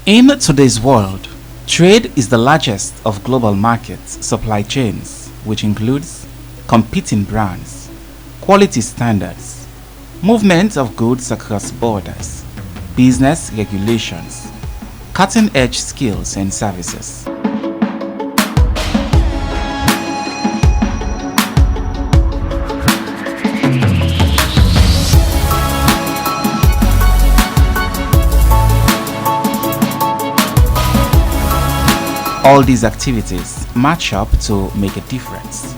In today's world, trade is the largest of global markets supply chains, which includes competing brands, quality standards, movement of goods across borders, business regulations, cutting-edge skills and services. All these activities match up to make a difference.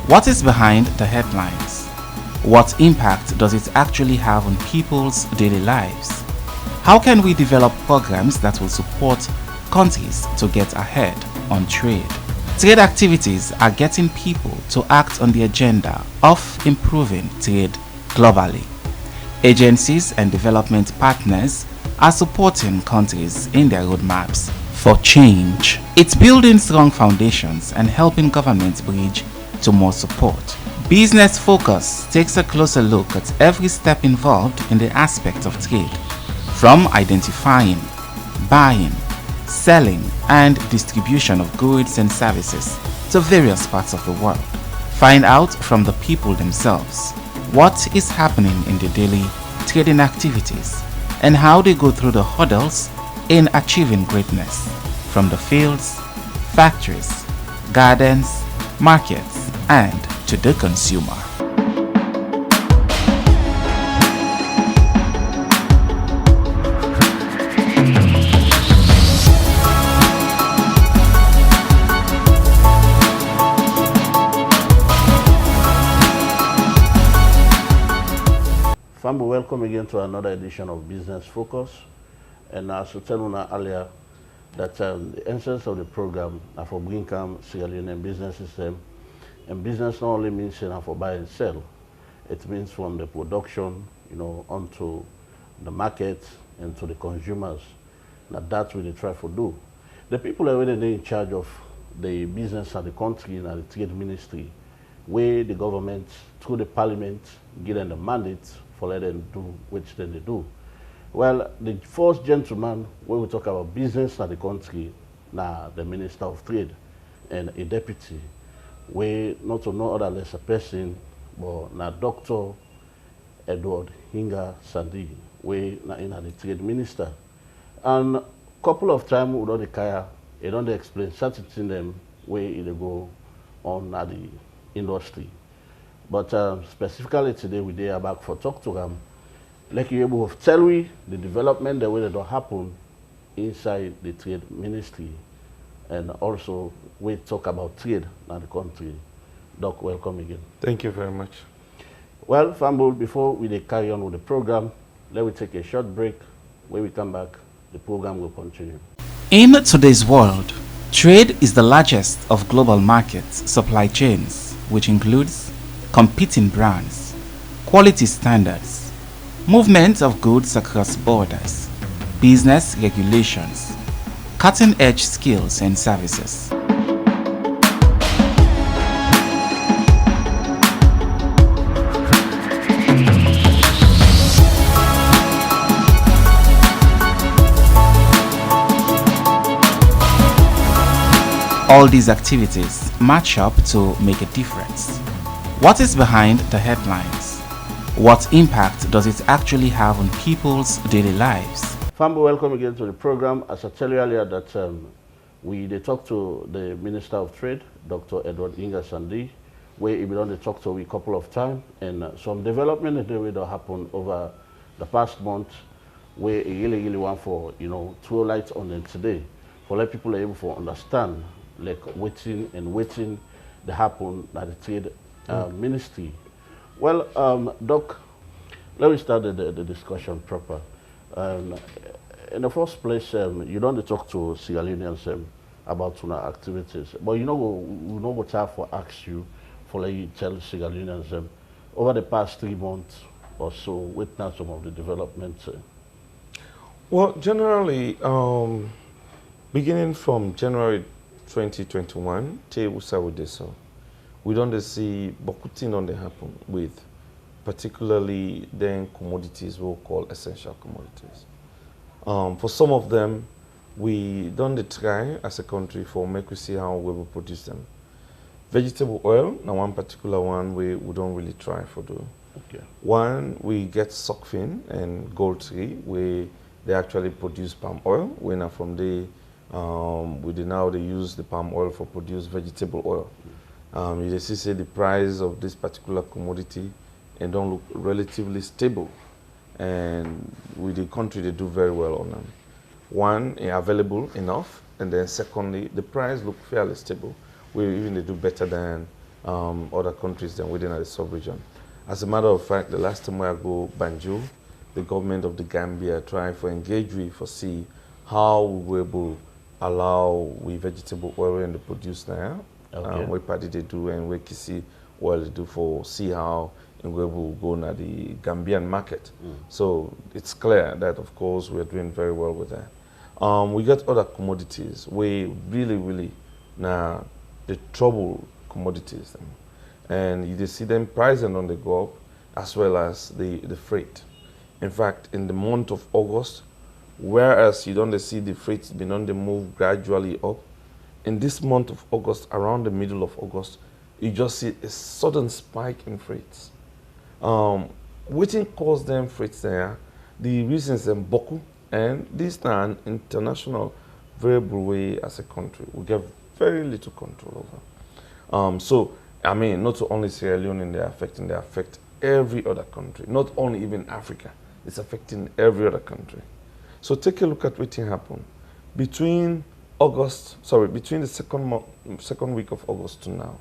What is behind the headlines? What impact does it actually have on people's daily lives? How can we develop programs that will support countries to get ahead on trade? Trade activities are getting people to act on the agenda of improving trade globally. Agencies and development partners are supporting countries in their roadmaps for change. It's building strong foundations and helping governments bridge to more support. Business Focus takes a closer look at every step involved in the aspect of trade, from identifying, buying, selling, and distribution of goods and services to various parts of the world. Find out from the people themselves what is happening in their daily trading activities and how they go through the hurdles in achieving greatness, from the fields, factories, gardens, markets, and to the consumer. Family, welcome again to another edition of Business Focus. And as I told you earlier, that the essence of the program are for income, Sierra Leone business system. And business not only means for buy and sell, it means from the production, onto the market and to the consumers. Now that's what they try to do. The people are really in charge of the business of the country and the trade ministry, where the government, through the parliament, give them the mandate for let them do which then they do. Well, the first gentleman, when we talk about business of the country, now the Minister of Trade and a deputy, we not to know other less a person, but now Dr. Edward Hinga Sandi, we now in the Trade Minister. And a couple of times we don't care, they don't explain certain things them where they go on at the industry. But specifically today we are back for talk to them. Like you able to tell we the development the way that will happen inside the trade ministry, and also we talk about trade in the country. Doc, welcome again. Thank you very much. Well, Famble, before we carry on with the program, let me take a short break. When we come back, the program will continue. In today's world, trade is the largest of global markets supply chains, which includes competing brands, quality standards, movement of goods across borders, business regulations, cutting-edge skills and services. All these activities match up to make a difference. What is behind the headlines? What impact does it actually have on people's daily lives? Family, welcome again to the program. As I tell you earlier that they talked to the Minister of Trade, Dr. Edward Hinga Sandi, where he belonged to talk to a couple of times, and some development that happened over the past month, where he really want for throw light on them today, for let people able to understand like waiting that happen at the trade ministry. Well, Doc, let me start the discussion proper. In the first place, you don't talk to Sierra Leoneans about activities, but we know what I have to ask you for let you tell Sierra Leoneans over the past 3 months or so, witness some of the developments. Well, generally, beginning from January 2021, we don't see Bokutin on the happen with particularly then commodities we'll call essential commodities. For some of them, we done the try as a country for make we see how we will produce them. Vegetable oil, now one particular one we don't really try for do. Okay. One, we get Sockfin and Gold Tree, where they actually produce palm oil. When from the, now they use the palm oil for produce vegetable oil. You see say the price of this particular commodity and don't look relatively stable. And with the country, they do very well on them. One, available enough, and then secondly, the price look fairly stable. We even they do better than other countries than within the sub-region. As a matter of fact, the last time I go Banjul, the government of the Gambia tried for engage with for see how we will allow we vegetable oil and the produce now. Okay. What party they do and what kisi oil they do for see how and we will go na the Gambian market. So it's clear that of course we are doing very well with that. We got other commodities. We really now the trouble commodities. And you see them pricing on the go up as well as the freight. In fact, in the month of August, whereas you don't see the freight been on the move gradually up, in this month of August, around the middle of August, you just see a sudden spike in freights. What caused them freights there? The reasons them Boku, and this is an international variable way as a country. We get very little control over. So, I mean, not only Sierra Leone they affect every other country, not only even Africa. It's affecting every other country. So take a look at what happened. Between the second week of August to now,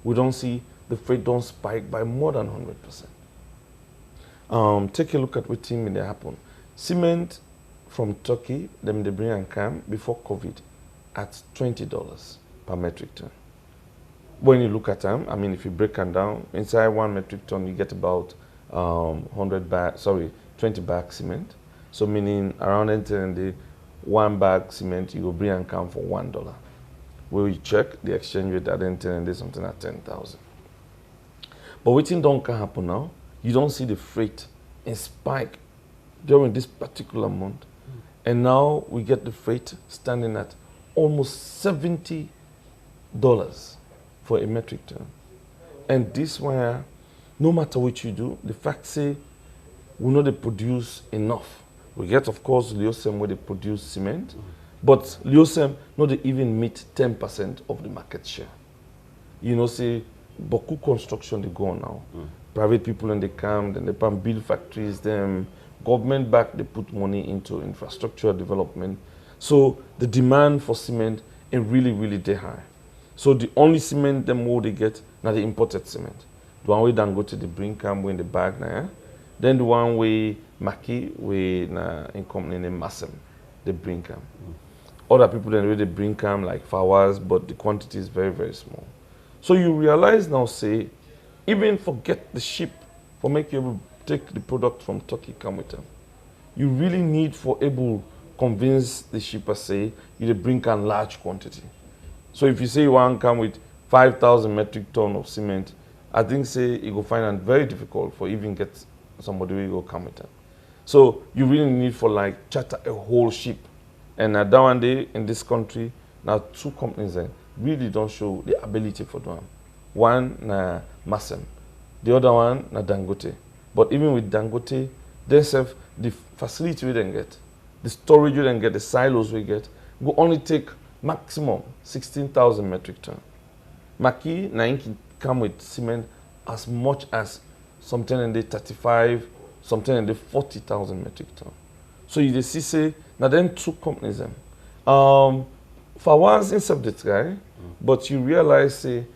we don't see the freight don't spike by more than 100%. Take a look at what thing may happen. Cement from Turkey, them they bring and come before COVID at $20 per metric ton. When you look at them, I mean, if you break them down, inside 1 metric ton, you get about 20 bags cement. So meaning around entering the 1 bag cement, you will bring and come for $1. When we check the exchange rate at entering, there's something at 10,000. But what thing don't can happen now? You don't see the freight in spike during this particular month. And now we get the freight standing at almost $70 for a metric ton. And this where, no matter what you do, the fact say, we know they produce enough. We get, of course, Liosem where they produce cement, but Liosem, no, they even meet 10% of the market share. You know, say, Boku construction, they go on now. Private people in the camp, then they can build factories, them government back, they put money into infrastructure development. So the demand for cement is really high. So the only cement them all they get, now the imported cement. The one way then go to the bring camp in the bag now. Then the one way Maki, we na in company named Massem, they bring camp. Other people then really bring camp like Fawaz, but the quantity is very small. So you realize now, say, even forget the ship for make you able to take the product from Turkey come with them. You really need for able convince the shipper say you bring a large quantity. So if you say you want to come with 5,000 metric ton of cement, I think say you go find it very difficult for even get somebody who go come with them. So you really need for like charter a whole ship. And that one day in this country, now 2 companies really don't show the ability for them. One na Massem, the other one na Dangote. But even with Dangote, they have the facility we then get, the storage we then get, the silos we get, will only take maximum 16,000 metric ton. Maki na can come with cement as much as something in the 35, something in the 40,000 metric ton. So you see say now then 2 companies them. For once incept the try, but you realize say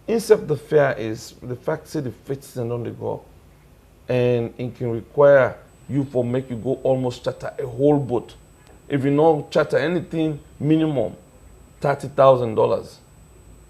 incept the fair is the fact say the freights and on the go up. And it can require you for make you go almost charter a whole boat. If you don't charter anything minimum $30,000,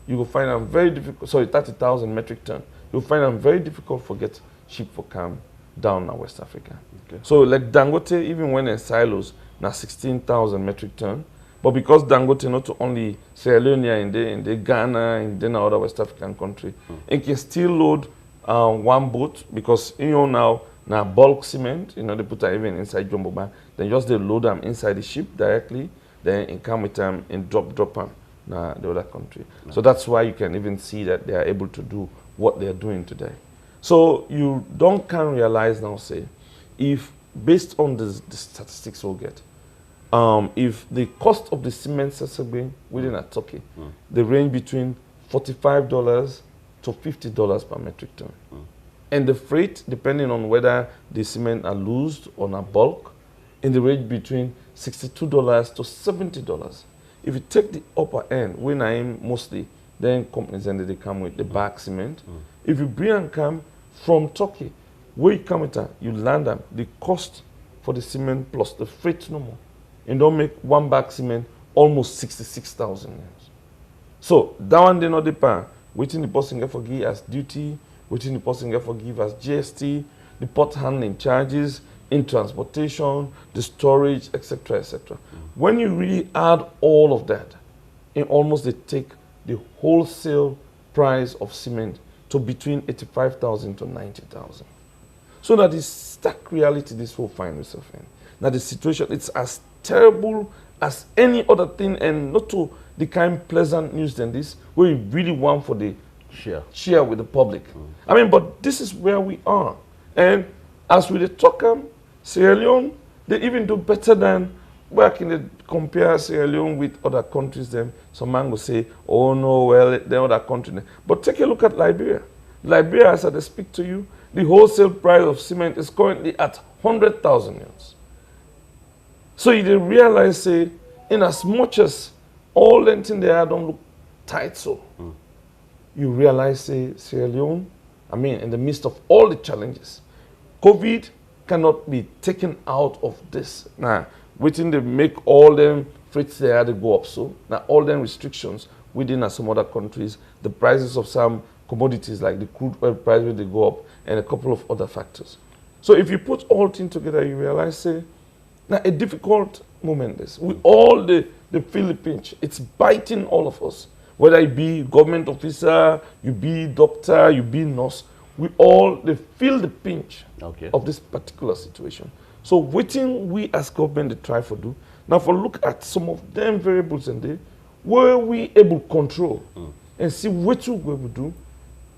you will find them very difficult. Sorry, 30,000 metric ton. You'll find them very difficult for get ship for come down in West Africa. Okay. So like Dangote, even when in silos, now 16,000 metric ton. But because Dangote not only Sierra Leone in the Ghana, in the other West African country, it can still load 1 boat because you know now bulk cement, you know they put it even inside jumbo bag, then just they load them inside the ship directly. then in come with them and drop them na the other country. So that's why you can even see that they are able to do what they are doing today. So you can realize now, say, if based on the statistics we'll get, if the cost of the cement sesame within a Turkey, they range between $45 to $50 per metric ton. And the freight, depending on whether the cement are loosed or a bulk, in the range between $62 to $70. If you take the upper end, when I am mostly, then companies and they come with the bag cement. If you bring and come from Turkey, where you come with that, you land them, the cost for the cement plus the freight no more. And don't make one bag cement almost 66,000. So that one they not depend. Waiting the person get forgive as duty, waiting the person get forgive as GST, the port handling charges, in transportation, the storage, etc., etc. When you really add all of that, it almost they take the wholesale price of cement to between 85,000 to 90,000. So that is stark reality this will find itself in. Now the situation, it's as terrible as any other thing, and not to the kind pleasant news than this, where you really want for the share with the public. I mean, but this is where we are. And as we talk, Sierra Leone, they even do better than back in the compare Sierra Leone with other countries. Then some man will say, oh no, well, they're other countries. But take a look at Liberia. Liberia, as I speak to you, the wholesale price of cement is currently at 100,000 euros. So you realize, say, in as much as all that thing there don't look tight, so you realize, say, Sierra Leone, I mean, in the midst of all the challenges, COVID cannot be taken out of this. Now, waiting to make all them freights there to go up. So now all them restrictions within some other countries, the prices of some commodities like the crude oil price will they go up, and a couple of other factors. So if you put all things together, you realize, say, now a difficult moment this. With all the feel the pinch, it's biting all of us. Whether you be government officer, you be doctor, you be nurse, we all they feel the pinch of this particular situation. So waiting we as government to try for do. Now for look at some of them variables and they were we able to control and see what we will do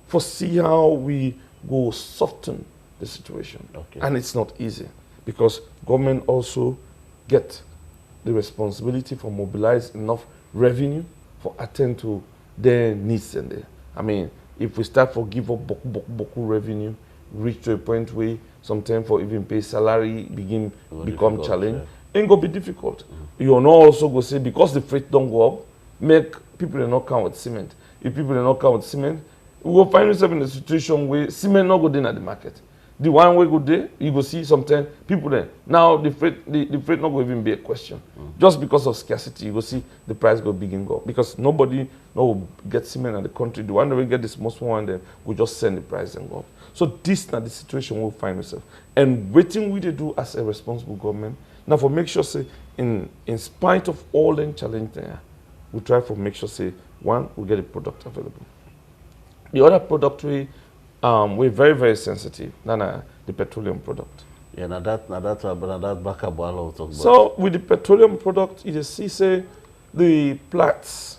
for see how we go soften the situation. And it's not easy because government also get the responsibility for mobilize enough revenue for attend to their needs and there. I mean, if we start for give up boku revenue, reach to a point where sometimes for even pay salary become challenge, ain't gonna be difficult. You know also go say because the freight don't go up, make people not count with cement. If people not count with cement, we will find ourselves in a situation where cement not go in at the market. The one way go there, you go see sometimes people there. Now the freight not going to even be a question. Just because of scarcity, you go see the price go begin go. Because nobody no get cement in the country. The one that will get the most one then will just send the price and go up. So this is not the situation we'll find ourselves. And waiting we do as a responsible government. Now for make sure say in spite of all the challenge there, we try for make sure say one, we get a product available. The other product we're very, very sensitive than the petroleum product. Yeah, now that back up all talk about. So with the petroleum product, you see say the plants,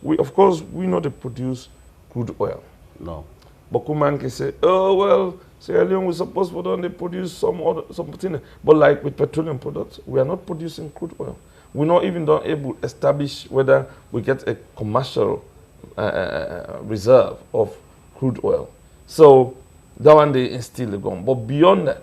of course we know they produce crude oil. No. But Kuman can say, oh well, Sierra Leone was supposed to they produce something. But like with petroleum products, we are not producing crude oil. We're not even able to establish whether we get a commercial reserve of crude oil. So that one they still gone. But beyond that,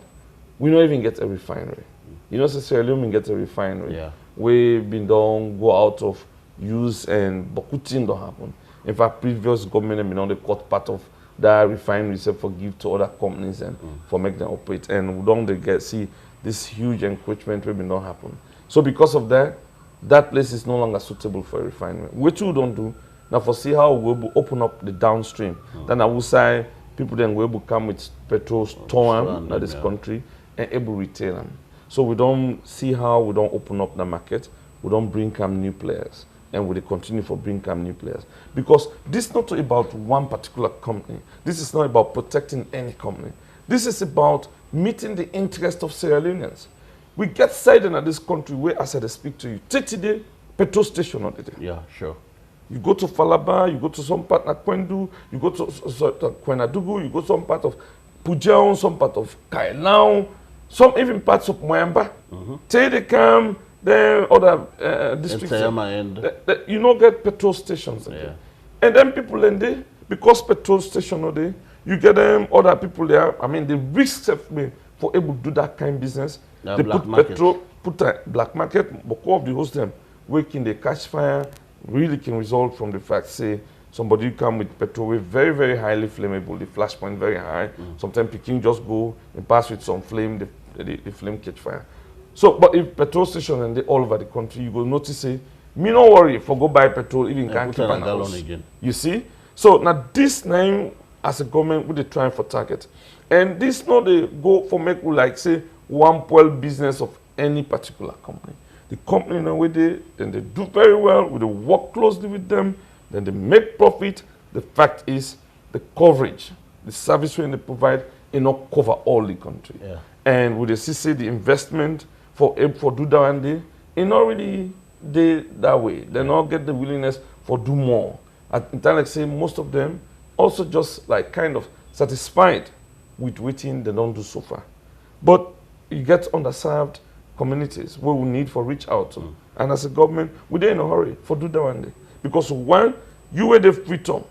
we don't even get a refinery. You know, Sierra Leone get a refinery. Yeah. We've been done go out of use and Bokutin don't happen. In fact, previous government they cut part of that refinery for give to other companies and for make them operate. And we don't see this huge encroachment will not happen. So because of that, that place is no longer suitable for a refinery. Which we don't do. Now for see how we'll open up the downstream. Then I will say people then will come with petrol store in this country and able retail them. So we don't see how we don't open up the market. We don't bring new players. And we continue for bring new players. Because this is not about one particular company. This is not about protecting any company. This is about meeting the interest of Sierra Leoneans. We get sided in this country where, as I speak to you, today, petrol station on it. Yeah, sure. You go to Falaba, you go to some part of Kwendu, you go to Kwenadugu, you go to some part of Pujaon, some part of Kailao, some even parts of Moyamba. Till they come, then other districts, you know, get petrol stations. Yeah. And then people in there, because petrol station are there, you get them other people there. I mean, the risk for able to do that kind of business. They black put market. petrol, put a black market, but all of the host them working the catch fire really can result from the fact, say, somebody come with petrol with very, very highly flammable, the flash point very high. Sometimes picking just go and pass with some flame, the flame catch fire. So, but if petrol station and they all over the country, you will notice, say, me no worry for go buy petrol, even can't keep an house. Again. You see? So now this name as a government we they trying for target. And this not they go for make like say one poil business of any particular company. The company in a way then they do very well, we work closely with them, then they make profit. The fact is the coverage, the service when they provide, it not cover all the country. Yeah. And with the CC, the investment for do that and they, it not really they that way. They not get the willingness for do more. In time like say most of them also just like kind of satisfied with waiting they don't do so far. But you get underserved communities where we need for reach out to. And as a government, we're in a hurry for do that one day. Because one, you were the freedom,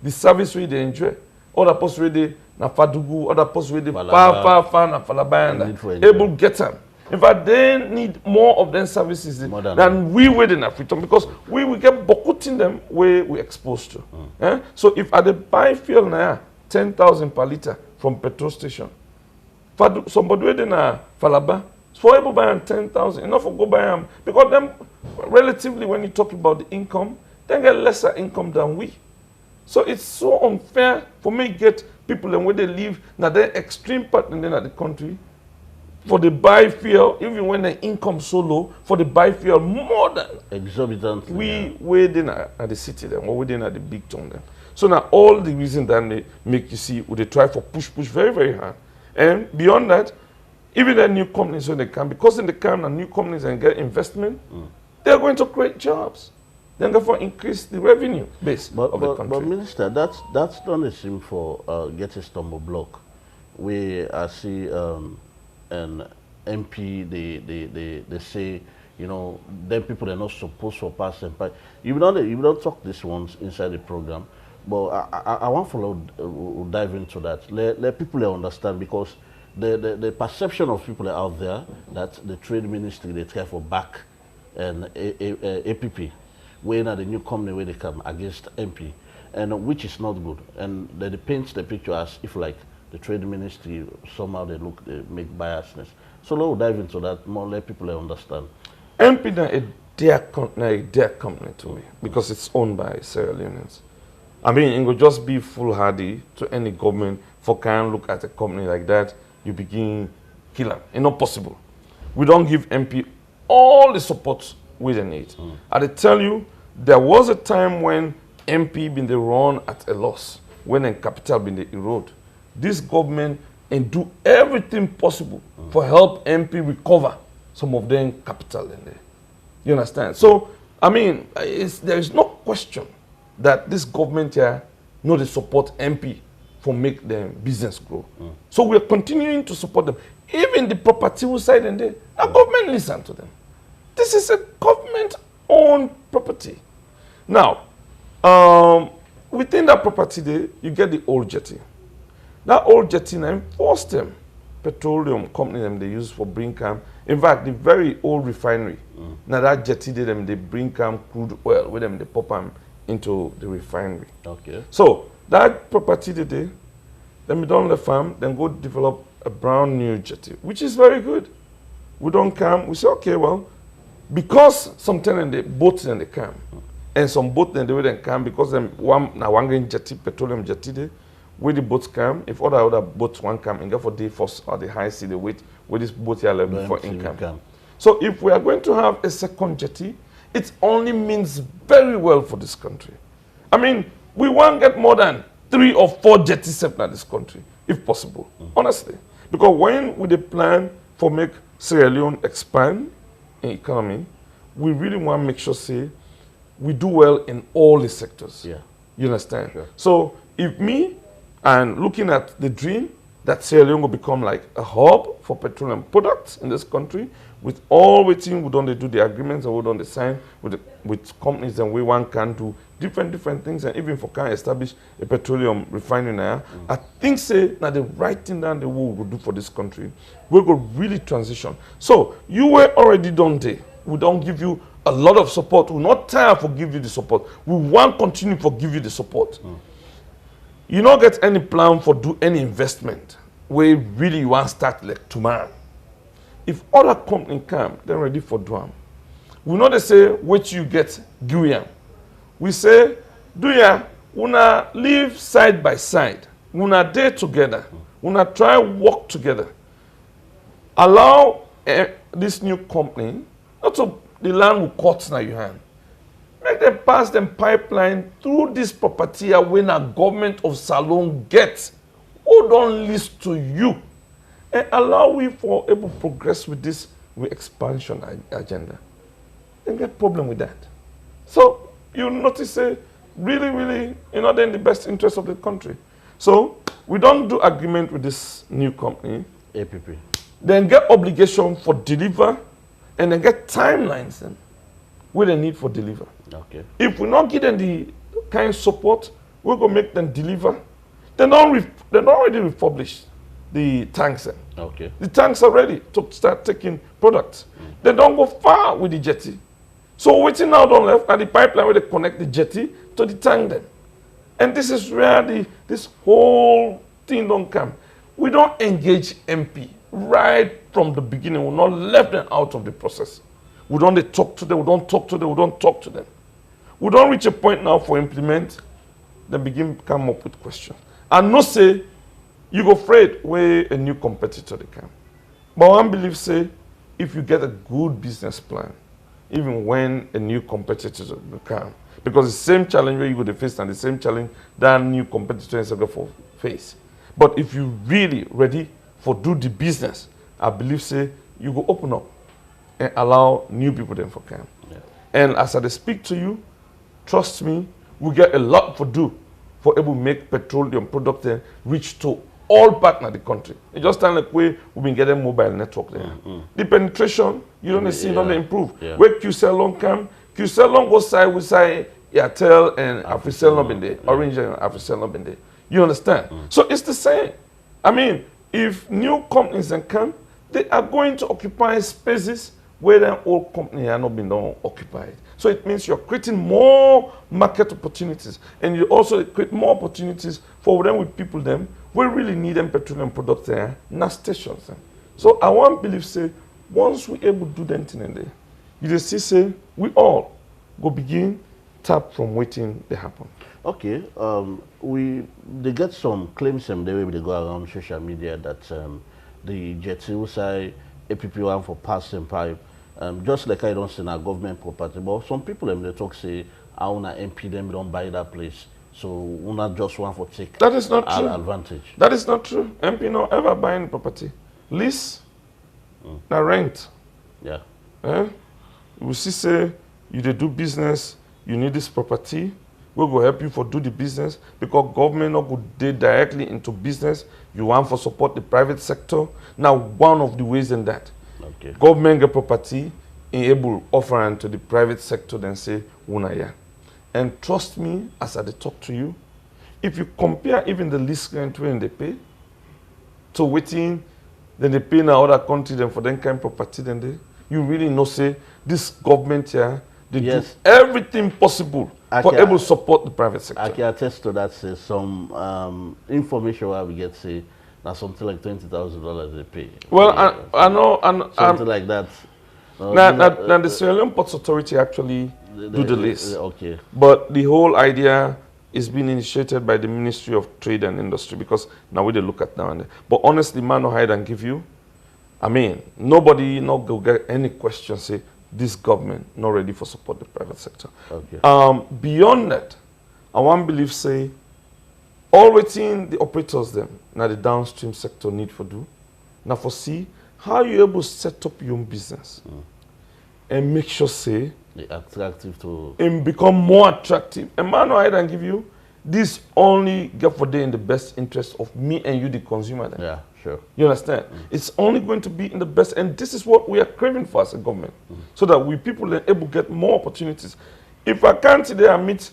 the service we they enjoy. Other posts where they na Fadugu, other posts where they far na Falaba, able get them. In fact, they need more of them services than we were in Africa because we will get bokuting them where we exposed to. So if I buy fuel now 10,000 per liter from petrol station, somebody where in Falaba, for able buy 10,000, enough for go buy them because them relatively when you talk about the income, they get lesser income than we. So it's so unfair for me to get people and where they live now the extreme part in the country. For the buy fuel, even when the income so low, for the buy fuel more than exorbitant. We waiting at the city then, or waiting at the big town then. So now all the reason that they make you see, they try for push very, very hard. And beyond that, even the new companies when they come, because in the come and new companies and get investment, they're going to create jobs. Then therefore increase the revenue base of the country. But Minister, that's not a sim for get a stumble block. We see an MP, they say, you know, them people are not supposed to pass them. But you don't talk these ones inside the program. But I want to dive into that. Let people understand because the perception of people out there that the trade ministry they try for back and APP, when the new company where they come against MP, and which is not good. And they paint the picture as if like the trade ministry somehow they make biasness. So let's dive into that more, let people understand. MP is a dear company to me because it's owned by Sierra Leoneans. I mean, it would just be foolhardy to any government for can look at a company like that, you begin kill them. It's not possible. We don't give MP all the support we need. I tell you, there was a time when MP been the run at a loss, when the capital been the erode. This government and do everything possible for help MP recover some of them capital in there. You understand? So, I mean, there is no question that this government here know they support MP for make them business grow. So we are continuing to support them. Even the property side in there, the government listen to them. This is a government-owned property. Now, within that property there, you get the old jetty. That old jetty now forced them, petroleum company them they use for bring camp. In fact, the very old refinery. Now that jetty they bring camp crude oil with them they pop them into the refinery. Okay. So that property today, then we don't let farm, then go develop a brand new jetty, which is very good. We don't come, we say okay, well, because sometimes the boats in the camp, and some boat then they will come because them one jetty, petroleum jetty there. Where the boats come, if other boats one come and go for the first or the high sea, the wait where this boat here level before income. So if we are going to have a second jetty, it only means very well for this country. I mean, we won't get more than 3 or 4 jetties in this country, if possible, honestly. Because when we the plan for make Sierra Leone expand in economy, we really want to make sure, say, we do well in all the sectors. Yeah. You understand? Sure. So if me and looking at the dream that Sierra Leone will become like a hub for petroleum products in this country, with all waiting, we don't do the agreements and we don't sign with companies, and we one can do different things, and even for can establish a petroleum refinery now. I think say now the right thing that the world will do for this country, we will really transition. So you were already done there. We don't give you a lot of support. We're not tired for give you the support. We want continue for give you the support. You don't get any plan for do any investment where really you want to start like tomorrow. If other company come, they're ready for do them. We know they say what you get, do ya. We say, do ya, una live side by side. Una day together. Una try work together. Allow this new company, not to the land will cut now your hand. Make them pass them pipeline through this property when a government of Salon gets who don't list to you. And allow we for able to progress with this with expansion agenda. Then get problem with that. So you notice say really, they're in the best interest of the country. So we don't do agreement with this new company. APP. Then get obligation for deliver, and then get timelines then where they need for deliver. Okay. If we not give them the kind of support, we're gonna make them deliver. They're not already republished the tanks. Okay. The tanks are ready to start taking products. They don't go far with the jetty. So waiting out on left at the pipeline where they connect the jetty to the tank then. And this is where this whole thing don't come. We don't engage MP right from the beginning. We're not left them out of the process. We don't talk to them, we don't talk to them, we don't talk to them. We don't reach a point now for implement, then begin come up with questions. And no say, you go afraid where a new competitor they come. But one believe say, if you get a good business plan, even when a new competitor will come, because the same challenge where you go to face and the same challenge that new competitor is going to face. But if you really ready for do the business, I believe say, you go open up and allow new people then for come. Yeah. And as I speak to you, trust me, we get a lot for do for able to make petroleum product there reach to all partners of the country. It just sound like we've been getting mobile network there. The penetration, you don't see it improve. Yeah. Where QCell come, QCell go side with side, Airtel and Africell not been there, Orange and Africell not been there. You understand? So it's the same. I mean, if new companies then come, they are going to occupy spaces where the old company are not been occupied. So it means you're creating more market opportunities, and you also create more opportunities for them with people them we really need them petroleum products there, not stations. So I want to believe say once we able to do that thing in there, you just see say we all go begin tap from waiting they happen. Okay, they get some claims they will they go around social media that the jetty will say APP one for pass and pipe, just like I don't see our government property. But some people they talk say I wanna MP them don't buy that place, so we not just want for take that is not true. Advantage. That is not true. MP no ever buying property, lease, na rent. Yeah. We see say you dey do business, you need this property. We go help you for do the business because government not go dey directly into business. You want for support the private sector. Now one of the ways in that, Okay. government get property, able offer to the private sector, then say una ya. And trust me, as I dey talk to you, if you compare even the lease rent when they pay to waiting, then they pay in other country then for them kind of property, then they you really know say this government here they do everything possible for able to support the private sector. I can attest to that. Say some information where we get say that's something like $20,000 they pay. Well, I know, something like that. Now the Sierra Leone Ports Authority actually do the list. Okay. But the whole idea is being initiated by the Ministry of Trade and Industry because now we they look at now and then. But honestly, man, no hide and give you. I mean, nobody not go get any question say this government not ready for support the private sector. Okay. Beyond that, I want believe say all waiting the operators them now the downstream sector need for do. Now for see how you able to set up your own business. and make sure say attractive to and become more attractive. And man, I can give you this only get for day in the best interest of me and you, the consumer. Then. yeah, sure. You understand? It's only going to be in the best, and this is what we are craving for as a government, so that we people are able to get more opportunities. If I can't today and meet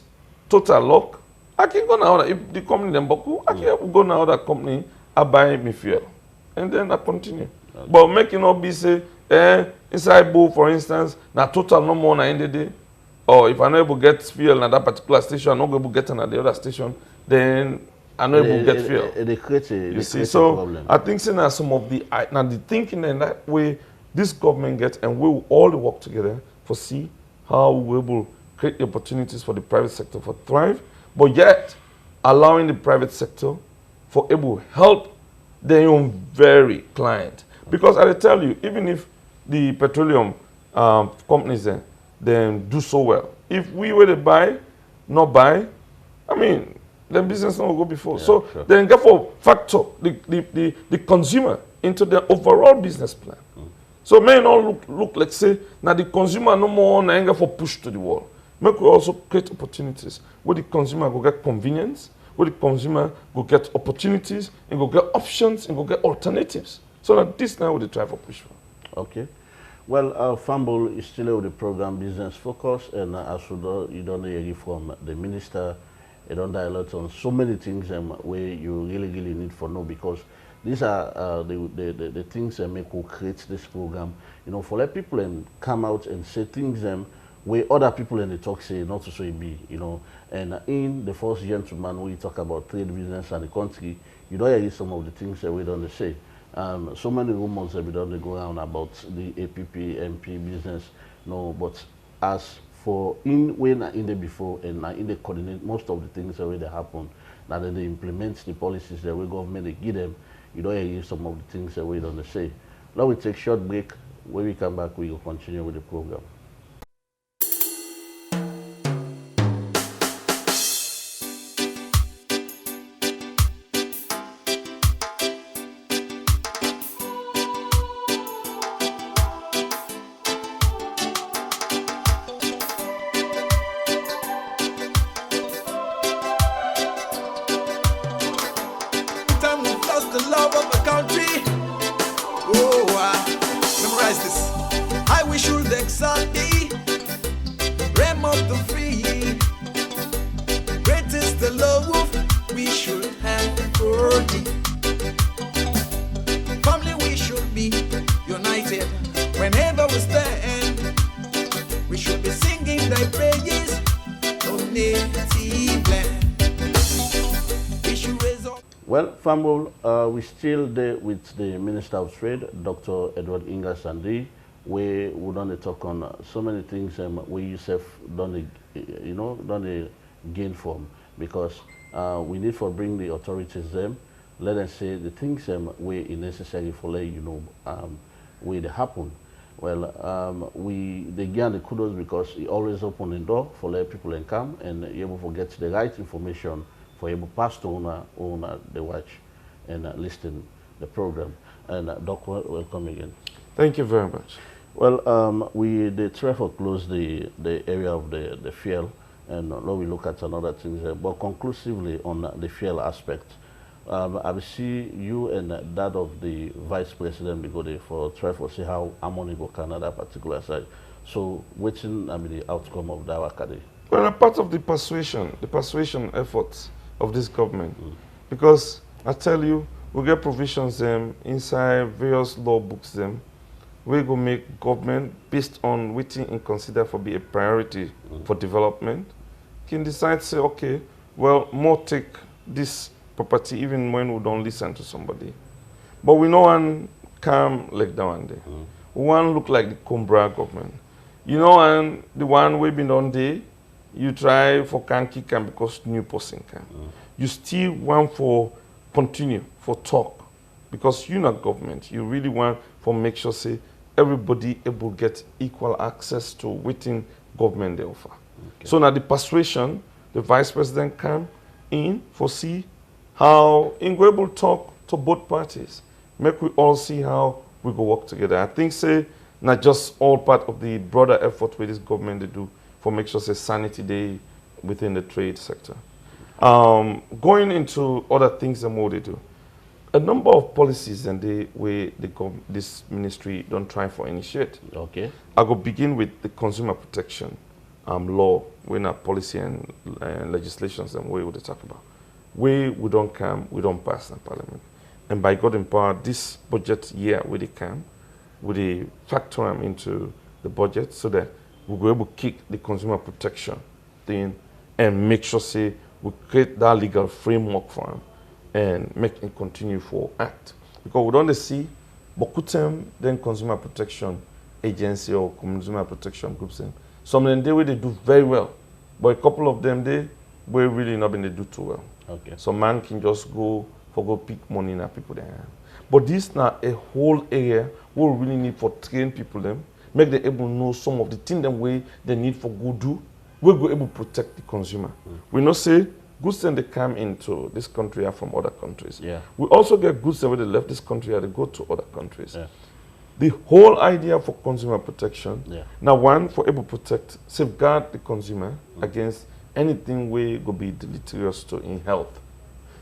total luck, I can go now. If the company then boku, I can go now that company, I buy me fuel, and then I continue. Okay. But make it not be say, inside bull, for instance, now total no more na end the day. Or if I'm not able to get fuel at that particular station, I'm not able to get at the other station, then I'm not able to get fuel. It creates a so problem. I think now some of the now the thinking in that way this government gets, and we will all work together for see how we will create the opportunities for the private sector for thrive, but yet allowing the private sector for able to help their own very client. Because I tell you, even if the petroleum companies then do so well, if we were to buy, not buy, I mean, the business not will go before. Yeah, so sure. then therefore factor the consumer into the overall business plan. So may not look like say now the consumer no more anger for push to the wall. Make we also create opportunities where the consumer will get convenience, where the consumer will get opportunities, and will get options, and will get alternatives. So that this now will the try for push for. Okay. Well, Fumble is still with the program Business Focus, and as you don't hear from the minister, you don't dialogue on so many things where you really need for know, because these are the things that make who create this program. You know, for let people and come out and say things where other people in the talk say not to so it be, you know. And in the first gentleman, we talk about trade, business, and the country, you don't hear some of the things that we don't say. So many rumors that we don't go around about the APP, MP business, no. But as for when in the before and in the coordinate most of the things that they happen, now that they implement the policies that we government they give them, you don't hear some of the things that we don't say. Now we take a short break. When we come back, we will continue with the program. The love of the country. Oh, memorize this. I wish you the Sunday, realm of the free. Great is the love we should have for thee. Family, we should be united. Whenever we stand, we should be singing thy praises, O native land. Well, Fumble, we're still there with the Minister of Trade, Dr. Edward Hinga Sandi. We don't talk on so many things we yourself done a gain from, because we need for bring the authorities them, let us say the things we necessary for let you know where they happen. Well, they give the kudos because it always open the door for let people and come and able to get the right information for able to pass to owner the watch and listen the program. And Doc, welcome again. Thank you very much. Well, the therefore close the area of the fuel, and now we look at another things. But conclusively on the fuel aspect, I will see you and that of the Vice President go there for try for see how harmony go can that particular side. So, waiting the outcome of that academy. Well, a part of the persuasion efforts of this government, because I tell you, we get provisions inside various law books we go make government based on waiting and consider for be a priority for development, can decide say, okay, well, more take this property even when we don't listen to somebody. But we know one come like that one day. One look like the Combra government. You know, and the one we been on day, you try for can kick can because new person can. You still want for continue for talk, because you're not government. You really want for make sure say everybody able get equal access to within government they offer. Okay. So now the persuasion, the Vice President come in for see how in go able talk to both parties. Make we all see how we go work together. I think say not just all part of the broader effort with this government they do for make sure say sanity day within the trade sector. Going into other things and what they do, a number of policies and the way this ministry don't try for initiate. Okay. I go begin with the consumer protection law, when our policy and legislations and way we talk about. We don't come, we don't pass in parliament. And by God in power, this budget year we they come, we factor them into the budget so that we'll be able to kick the consumer protection thing and make sure say we create that legal framework for them and make it continue for act. Because we don't see Bokutem then consumer protection agency or consumer protection groups in. Some of them they do very well, but a couple of them they will really not been they do too well. Okay. So man can just go pick money in people there. But this now a whole area we really need for train people them, make them able to know some of the things them way they need for go do. We'll go able to protect the consumer. We not say goods that they come into this country are from other countries. Yeah. We also get goods that when they left this country and they go to other countries. Yeah. The whole idea for consumer protection, Yeah. now one, for able to protect, safeguard the consumer against anything where go be deleterious to in health.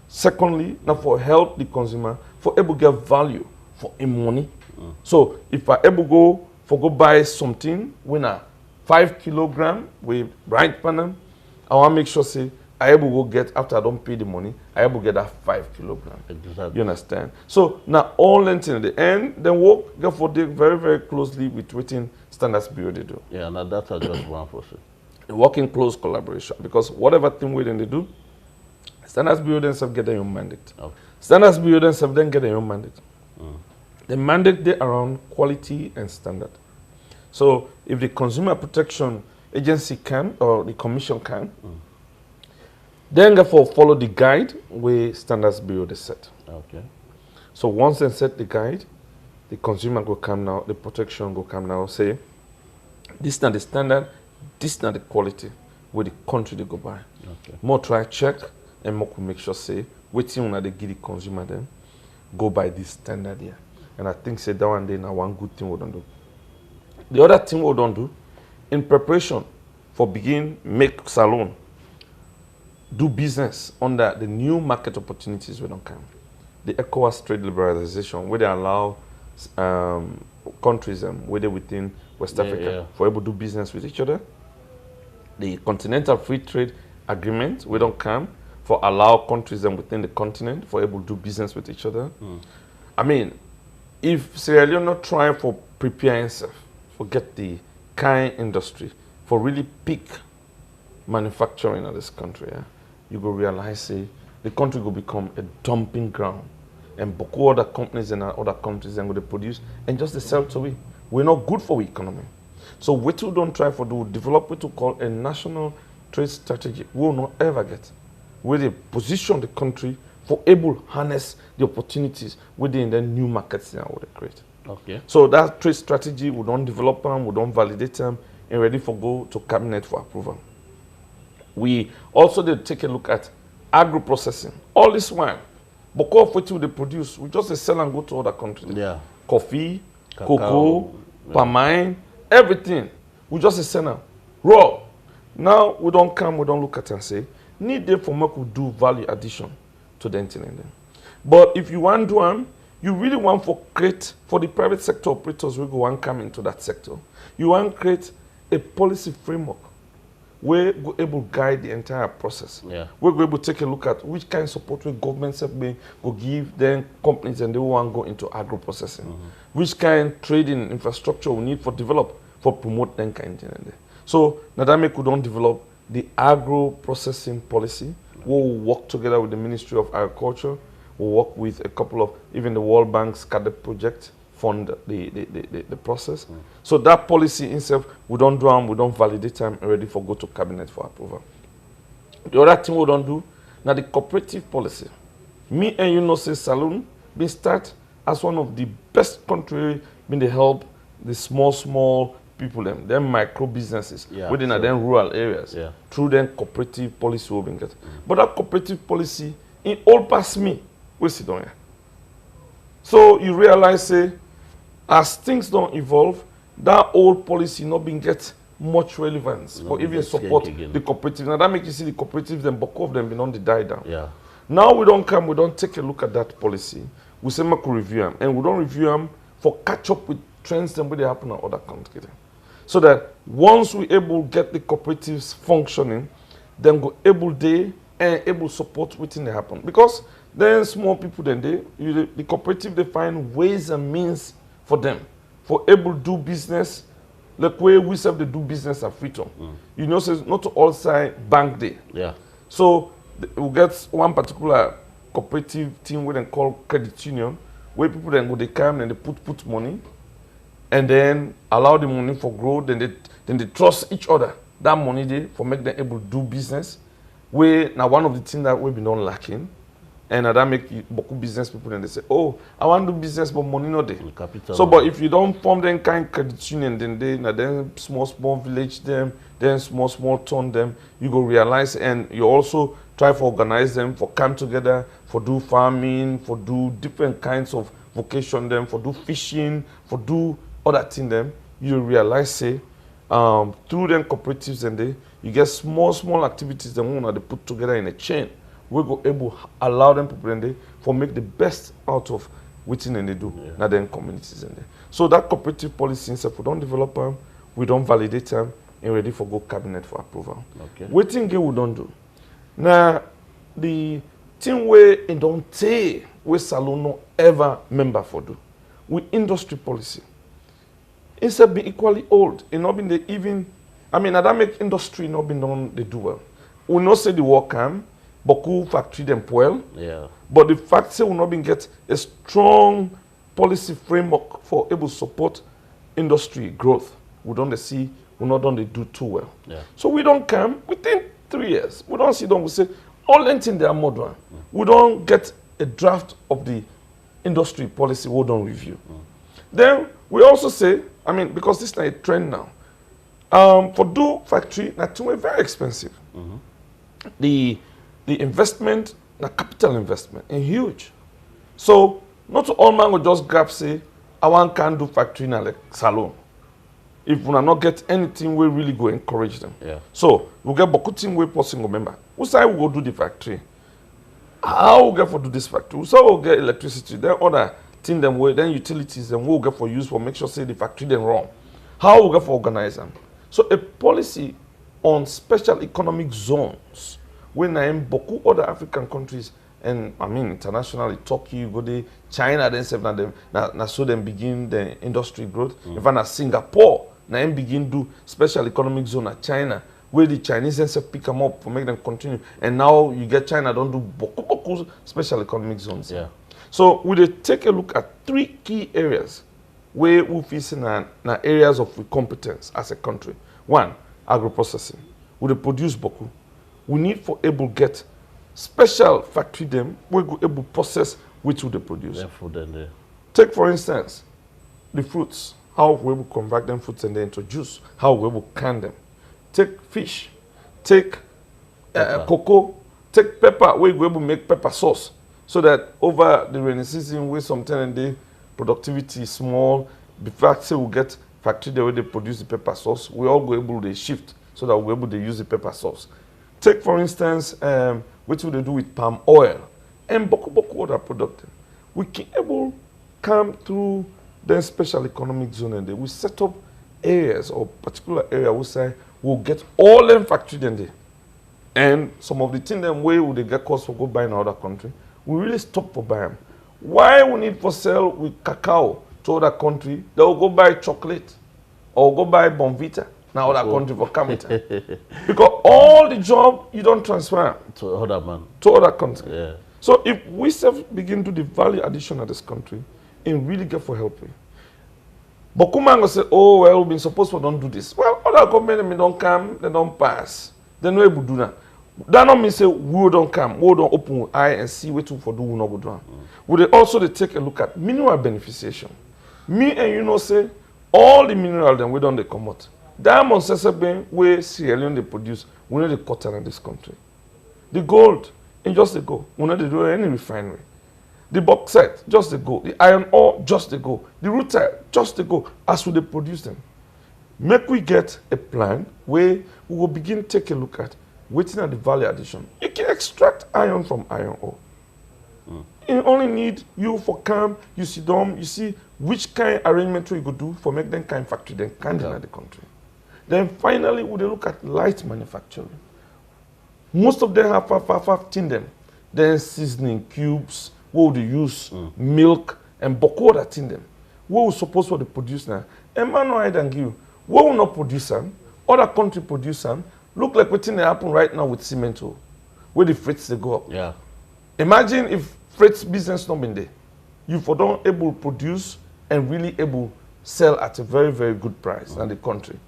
Secondly, now for help the consumer, for able get value for in money. So if I able go buy something when a 5 kilogram with right panel, I want to make sure say I able go get after I don't pay the money, I able get that 5 kilogram. Exactly. You understand? So now all length at the end, then work therefore they very, very closely with within Standards Bureau they do. Yeah, now that's just one for it. They work in close collaboration because whatever thing we then they do, Standards Bureau themselves get their own mandate. Okay. Standards Bureau themselves then get their own mandate. The mandate they around quality and standard. So if the Consumer Protection Agency can or the Commission can, then therefore follow the guide where Standards Bureau they set. Okay. So once they set the guide, the consumer go come now, the protection go come now, say, this is not the standard, this is not the quality where the country they go by. Okay. More try check and more could make sure say, waiting when they give the consumer them, go by this standard here. And I think say that one day now one good thing we don't do. The other thing we don't do, in preparation for begin make salon, do business under the new market opportunities we don't come. The ECOWAS trade liberalization, where they allow countries where they within West Africa for able to do business with each other. The Continental Free Trade Agreement, we don't come for allow countries within the continent for able to do business with each other. I mean, if Sierra Leone not trying for preparing itself, forget the kind industry, for really peak manufacturing of this country, you go realize say the country will become a dumping ground. And beaucoup other companies in other countries and they produce and just they sell to we. We're not good for the economy. So we too don't try for to develop what we call a national trade strategy. We will not ever get. Where they position the country for able to harness the opportunities within the new markets now they create. Okay. So that trade strategy, we don't develop them, we don't validate them, and ready for go to cabinet for approval. We also did take a look at agro-processing. All this while, because of what they produce, we just sell and go to other countries. Yeah. Coffee, Cacao, cocoa, palm wine, everything. We just sell them raw. Now we don't come, we don't look at it and say, need them for make we do value addition to the internet. But if you want to do them, you really want for create for the private sector operators we go and come into that sector. You want to create a policy framework where we're able to guide the entire process. Yeah. We're able to take a look at which kind of support we governments have been go give them companies and they want to go into agro processing. Which kind of trading infrastructure we need for develop for promote them kind of thing. So now that make we don't develop the agro processing policy. We'll work together with the Ministry of Agriculture. We'll work with a couple of even the World Bank's CADEP project fund the process. So that policy itself, we don't do them, we don't validate them, and ready for go to cabinet for approval. The other thing we don't do, now the cooperative policy. Me and you know say Saloon been start as one of the best country been the help the small people them micro businesses within them rural areas through them cooperative policy we been get. But that cooperative policy in all past me, we sit down here. So you realize say as things don't evolve, that old policy not been get much relevance No, or even it's support again. the cooperative. Now that make you see the cooperatives, then bulk of them been on the die down. Yeah. Now we don't come, we don't take a look at that policy. We say make we review them, and we don't review them for catch up with trends that they happen in other countries. So that once we able get the cooperatives functioning, then go able they and able support within they happen. Because then small people then the cooperative they find ways and means for them for able to do business like where we serve they do business at freedom. You know, so it's not all side bank day. Yeah. So we get one particular cooperative thing we then call credit union, where people then go they come and they put money, and then allow the money for growth. Then they trust each other. That money they for make them able to do business. Where now one of the things that we've been on lacking, and that make beaucoup business people then they say, oh, I want to do business but money not there. Capital. So, but if you don't form them kind credit union, then small village them, then small town them, you go realize, and you also try to organize them for come together, for do farming, for do different kinds of vocation them, for do fishing, for do other thing them. You realize say through them cooperatives and you get small activities that one they put together in a chain. We go able allow them people and for make the best out of within and they do now then communities and so that cooperative policy if we don't develop them, we don't validate them and ready for go cabinet for approval. Okay. Waiting game we don't do. Now the thing where it don't say we salon no ever member for do. We industry policy. It's be equally old. It not been the even that make industry not been done they do well. We not say the work come. Beaucoup factory them well, but the fact say we not been get a strong policy framework for able to support industry growth. We don't see we not done they do too well. So we don't come within 3 years. We don't see them. We say all anything they are modern. We don't get a draft of the industry policy. We don't review. Then we also say because this is a trend now. For do factory, that too very expensive. The investment, the capital investment, is huge. So, not all man will just grab say, I want can do factory now like salon. If we not get anything, we really go encourage them. So, we get beaucoup team we possible member. We say we go do the factory. How we get for do this factory? So we get electricity, then other thing them way, then utilities, then we get for use for make sure say the factory then run. How we get for organize them? So a policy on special economic zones. When I am beaucoup other African countries and internationally Turkey, you go there, China then seven of them now so them begin the industry growth. If I Singapore, now begin do special economic zone at China, where the Chinese then pick them up for make them continue. And now you get China don't do beaucoup special economic zones. So we take a look at 3 key areas where we face in areas of competence as a country. 1, agro-processing. We produce beaucoup. We need for able get special factory them we go able process which would they produce. Take for instance the fruits, how we will convert them fruits and then into juice, how we will can them. Take fish, take cocoa, take pepper, we will able make pepper sauce, so that over the rainy season where sometimes the productivity is small, the fact say we get factory the way they produce the pepper sauce, we all go able to shift so that we're able to use the pepper sauce. Take for instance, what would they do with palm oil and beaucoup other products. We can able come through the special economic zone and we set up areas or particular area we say we'll get all them factory then there. And some of the things them way would they get cost for go buy in another country, we really stop for buy them. Why we need for sell with cacao to other country, they will go buy chocolate or go buy Bonvita. Now other country for come because all the job you don't transfer to other country. So if we begin to do the value addition of this country and really get for helping. But Kumango say, oh well, we've been supposed to don't do this. Well, other government don't come, they don't pass. They no able to do that. That don't mean say we don't come, we don't open eye and see what for do we not go do. We also they take a look at mineral beneficiation. Me and you know say all the mineral then we don't they come out. Diamond Sesame where Sierra Leone they produce, we know the cotton in this country. The gold, in just the go. We know they do any refinery. The bauxite, just the go. The iron ore, just the go. The rutile, just the go. As we they produce them. Make we get a plan where we will begin take a look at waiting at the value addition. You can extract iron from iron ore. You only need you for camp, you sit down, you see which kind of arrangement you could do for make them kind of factory, then kind in the country. Then finally, we look at light manufacturing. Most of them have tin them. Then seasoning cubes, we would use milk and boko that in them. We will suppose what they produce now. And man, I don't give you. We will not produce them. Other country produce them. Look like what's happen right now with cement, where the freights they go up. Yeah. Imagine if freight business not been there. You for don't able to produce and really able to sell at a very, very good price in the country.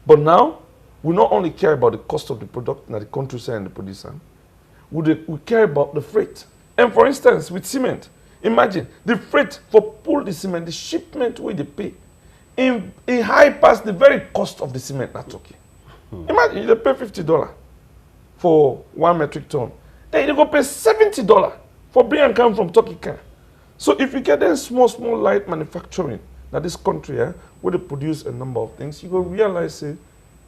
But now, we not only care about the cost of the product in the country and the producer, we care about the freight. And for instance, with cement, imagine the freight for pull the cement, the shipment where they pay, in high past the very cost of the cement not okay. Imagine you pay $50 for 1 metric ton. Then you go pay $70 for bring and come from Turkey can. So if you get them small light manufacturing in this country, where they produce a number of things, you will realize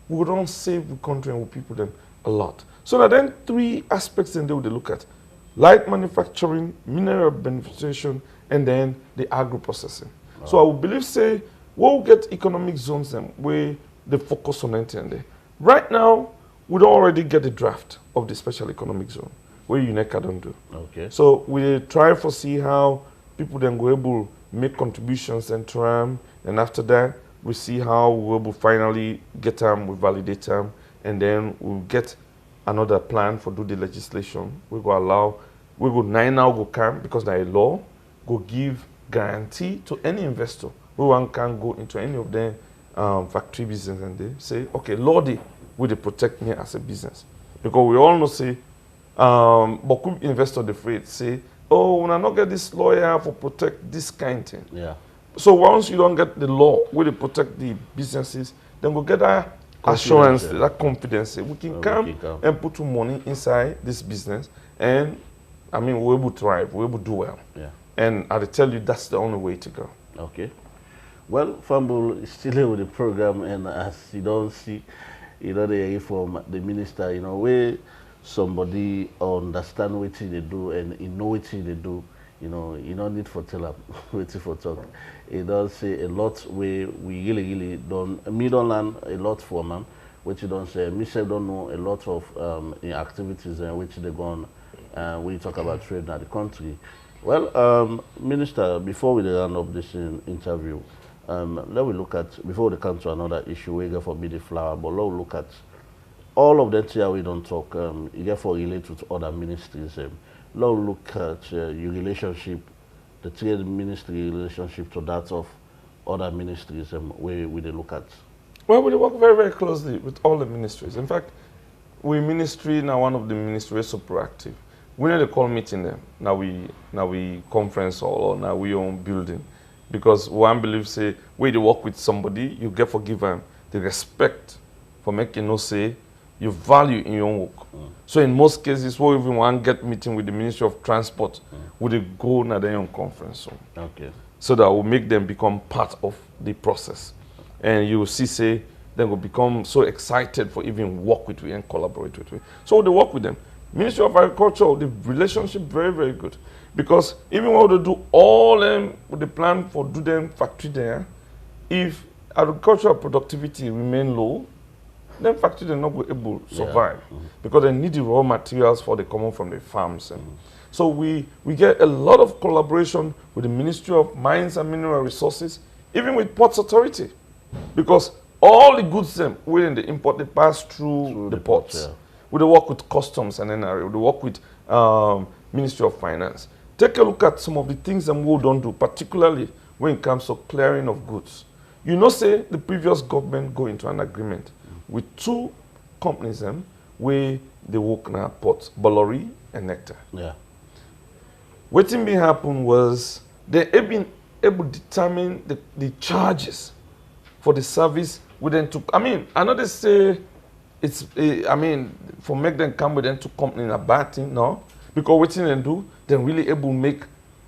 we don't save the country and we people them a lot. So now then 3 aspects in there they look at. Light manufacturing, mineral beneficiation, and then the agro-processing. So I would believe we'll get economic zones where they focus on anything there. Right now, we don't already get the draft of the special economic zone, where UNECA don't do. Okay. So we try to see how people then go able to make contributions and try, and after that, we see how we will finally get them, we validate them, and then we'll get another plan for do the legislation. We go allow, we go 9 now go come because there is law, go give guarantee to any investor who one can go into any of their factory business and they say, okay, Lordy, will they protect me as a business? Because we all know say, but could investor afraid say, oh, when I not get this lawyer for protect this kind of thing. Yeah. So once you don't get the law where they protect the businesses, then we'll get that assurance, that confidence. We can come and put money inside this business, and I mean we're able to thrive, we're able to do well. Yeah. And I tell you that's the only way to go. Okay. Well, Fambul is still here with the program, and as you don't see, they hear from the minister, where somebody understand what they do and know what they do. You don't need for tell them waiting for talk. It does say a lot where we really don't. Me don't learn a lot from them, which you don't say. Me self don't know a lot of activities which they go on when you talk about trade in the country. Well, Minister, before we round up this interview, let we look at before we come to another issue. We get for the flower, but let we look at all of that here we don't talk. You get for relate to other ministries. Now look at your relationship, the trade ministry relationship to that of other ministries where we look at. Well, we work very, very closely with all the ministries. In fact, we ministry now one of the ministries so proactive. We need to call meeting them. Now we conference hall or now we own building. Because one believes say where you work with somebody, you get forgiven the respect for making no say you value in your own work. So in most cases, we even want get meeting with the Ministry of Transport, would they go na their own conference room. Okay. So that will make them become part of the process. And you will see say they will become so excited for even work with we and collaborate with we. So they work with them. Ministry of Agriculture, the relationship very, very good. Because even when they do all them with the plan for do them factory there, if agricultural productivity remain low, then factory they're not able to survive because they need the raw materials for the coming from the farms. So we get a lot of collaboration with the Ministry of Mines and Mineral Resources, even with Ports Authority, because all the goods when they import, they pass through the ports. We work with Customs and NRA. We work with Ministry of Finance. Take a look at some of the things that we don't do, particularly when it comes to clearing of goods. Say the previous government go into an agreement with 2 companies where they work in our ports, Bolori and Nectar. Yeah. What been happen was they have been able to determine the charges for the service within 2. I mean, I know they say it's for make them come with them 2 companies a bad thing, no. Because what they do, they're really able to make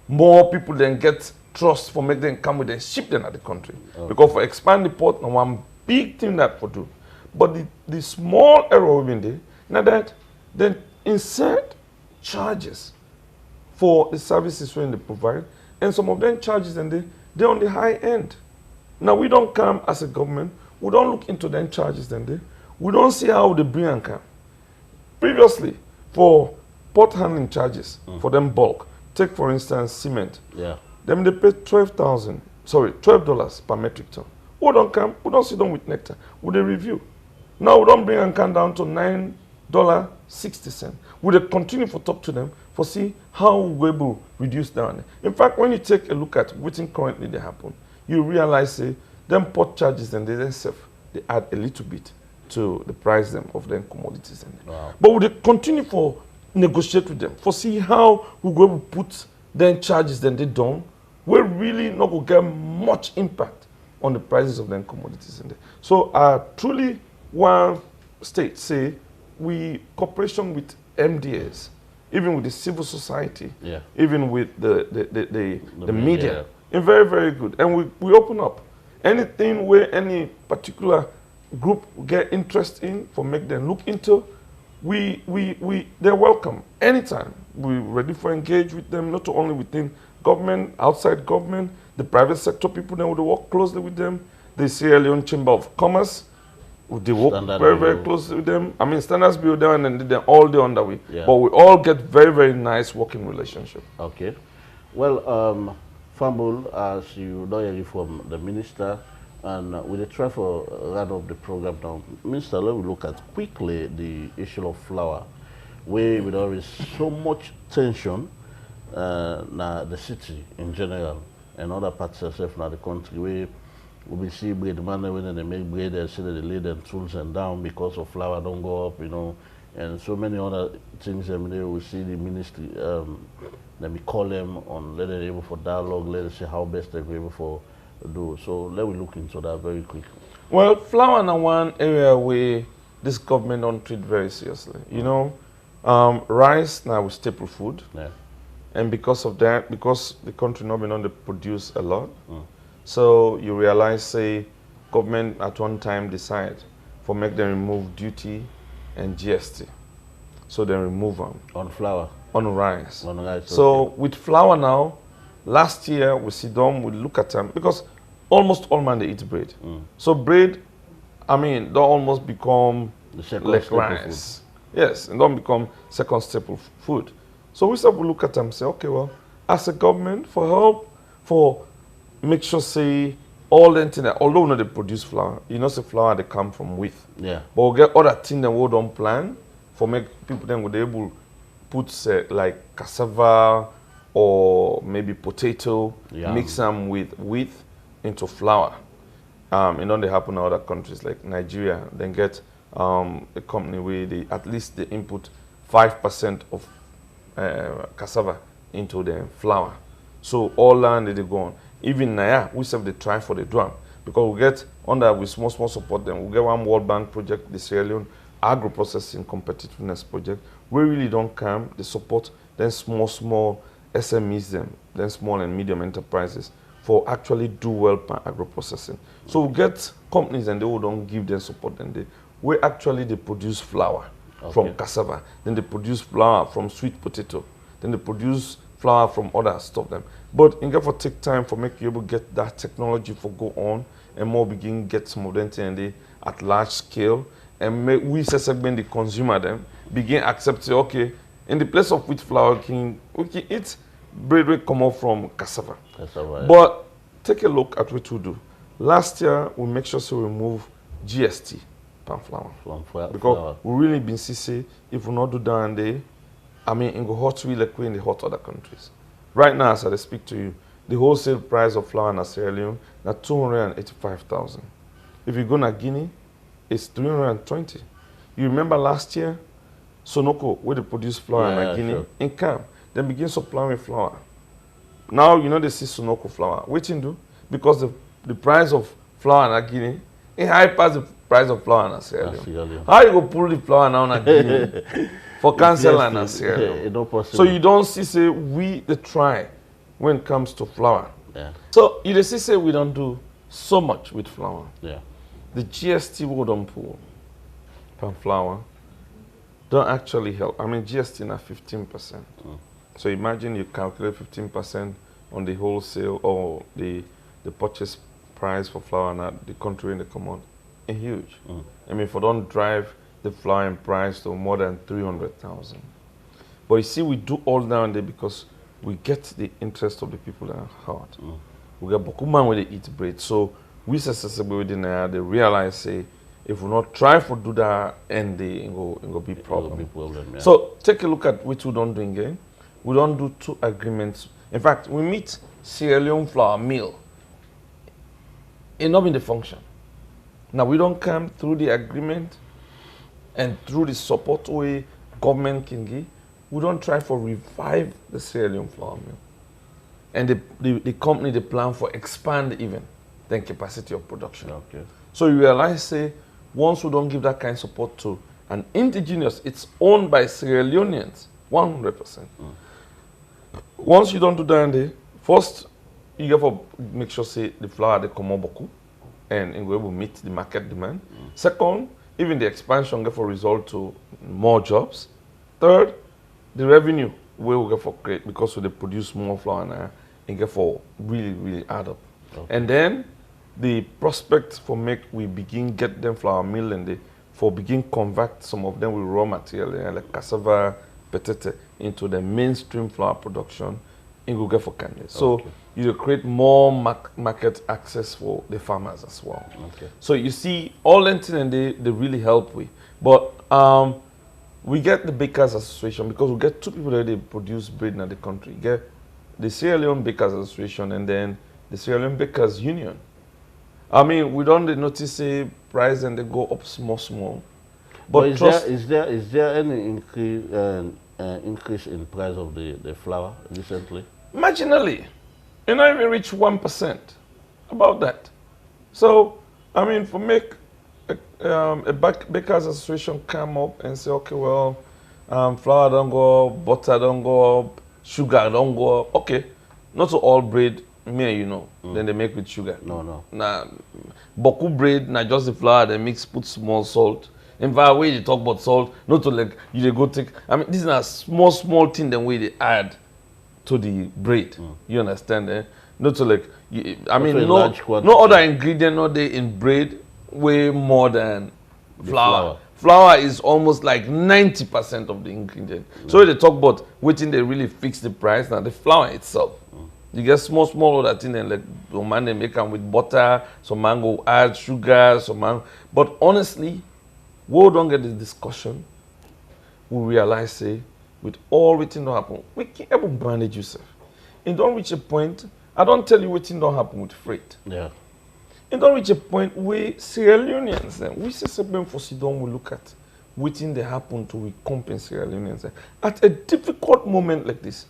more people then get trust for make them come with them ship them at the country. Okay. Because for expand the port, no one big thing that for do. But the small error we've been there, now that then insert charges for the services when they provide, and some of them charges and they're on the high end. Now we don't come as a government, we don't look into them charges then we don't see how they bring and come. Previously, for port handling charges, for them bulk, take for instance cement. Yeah. Them they pay $12 per metric ton. We don't come, we don't sit down with nectar, we they review. Now we don't bring and come down to $9.60. We they continue to talk to them for see how we will reduce down. In fact, when you take a look at what's currently they happen, you realize say them port charges and they themselves they add a little bit to the price them of them commodities. Wow. But we they continue for negotiate with them for see how we will put them charges then they don't. We really not going to get much impact on the prices of them commodities. So truly one state say we cooperation with MDAs, even with the civil society, yeah, even with the media, yeah, and very, very good. And we open up. Anything where any particular group get interest in for make them look into, they're welcome anytime. We're ready for engage with them, not only within government, outside government, the private sector people, then we work closely with them. The Sierra Leone Chamber of Commerce, they work very, very closely with them. I mean, Standards Bureau there and then all day on the way. Yeah. But we all get very, very nice working relationship. Okay. Well, Fambul, as you know hear from the minister, and with the try for run of the program now, Minister, let me look at quickly the issue of flour, where there is so much tension na the city in general and other parts of the country where we see bread money when they make bread, they say that they lay them tools and down because of flour don't go up, you know, and so many other things. I mean, we see the ministry, let me call them on, let them able for dialogue, let us see how best they're able for do. So let me look into that very quickly. Well, flour is one area where this government don't treat very seriously. You know, rice now is staple food. Yeah. And because of that, because the country not been able to produce a lot, so you realize, say, government at one time decide for make them remove duty and GST. So they remove them. On flour? On rice. On rice, so okay. with flour now, last year we sit down, we look at them, because almost all man they eat bread. So bread, I mean, they almost become like rice. Yes, and don't become second staple food. So we start to look at them and say, okay, well, as a government, for help, for make sure, say, all the things that, although we know they produce flour, you know, say flour they come from wheat. Yeah. But we get other things that we don't plan for make people then would able put, say, like cassava or maybe potato, mix them with wheat into flour. You know, they happen in other countries like Nigeria, then get a company where they at least they input 5% of cassava into the flour. So all land they go on. Even Naya, we have the try for the drum because we get under with small support them. We get one World Bank project, the Sierra Leone Agro Processing Competitiveness Project. We really don't come, they support then small SMEs them, then small and medium enterprises for actually do well per agro processing. So we get companies and they will don't give them support and they produce flour from cassava, then they produce flour from sweet potato, then they produce flour from other stuff them. But in for take time for make you able to get that technology for go on and more begin get some of them and they at large scale and make we segment the consumer them begin accepting okay in the place of wheat flour we can eat bread will come out from cassava. But take a look at what we do. Last year we make sure to remove GST pan flour because we really been see if we not do that and they I mean in the hot really like in the hot other countries. Right now, as I speak to you, the wholesale price of flour in Sierra Leone is 285,000. If you go to Guinea, it's 320. You remember last year, Sonoko, where they produce flour in Guinea, in Cam, they begin supplying flour. Now, you know they see Sonoko flour. What you do? Because the price of flour in Guinea is high past the price of flour in Sierra Leone. How you go pull the flour now in Guinea? For cancel and Sierra Leone. So you don't see say we the try when it comes to flour. Yeah. So you see say we don't do so much with flour. Yeah. the GST we don't pull per flour don't actually help. I mean, GST na 15%. So imagine you calculate 15% on the wholesale or the purchase price for flour in the country in the common. It's huge. I mean, if we don't drive the flour in price to more than 300,000. But you see, we do all down there because we get the interest of the people at heart. We get Bokuman where they eat bread. So we accessible within there, they realize, say, if we not try to do that, and it go be problem. Yeah. So take a look at what we don't do again. We don't do 2 agreements. In fact, we meet Sierra Leone flour mill. It's not in the function. Now we don't come through the agreement and through the support way government can give. We don't try for revive the Sierra Leone flour mill. And the company, they plan for expand even the capacity of production. Okay. So you realize, say, once we don't give that kind of support to an indigenous, it's owned by Sierra Leoneans, 100%. Once you don't do that, first, you have to make sure, say, the flour, they come boku, and we will meet the market demand. Second, even the expansion get for result to more jobs. Third, the revenue we will get for create because they produce more flour now and get for really add up. Okay. And then the prospect for make we begin get them flour mill and they for begin convert some of them with raw material like cassava, potato into the mainstream flour production in go get for candy. So you create more market access for the farmers as well. Okay. So you see, all that thing and they really help we. But we get the Bakers Association because we get 2 people that they produce bread in the country. We get the Sierra Leone Bakers Association and then the Sierra Leone Bakers Union. I mean, we don't notice a price and they go up small. But is there any increase in price of the flour recently? Marginally. You not even reach 1% about that. So, I mean, for make a Bakers Association come up and say, okay, well, flour don't go up, butter don't go up, sugar don't go up. Okay, not to all bread, then they make with sugar. No. Nah, boku bread, na just the flour, they mix, put small salt. In fact, when you talk about salt, not to like, you go take, I mean, this is a small thing the way they add to the bread. You understand, eh? Not to like, I mean, no other ingredient not there in bread way more than flour. Flour is almost like 90% of the ingredient. So when they talk about waiting, they really fix the price. Now the flour itself, you get small other thing, and like some man they make them with butter, some man go add sugar, some man. But honestly, we don't get the discussion. We realize, say, with all waiting don't happen, we can't able manage yourself. And don't reach a point. I don't tell you waiting don't happen with freight. Yeah. And don't reach a point where Sierra Leoneans, we say something for Sidon, we look at waiting they happen to we compensate Sierra Leoneans. At a difficult moment like this,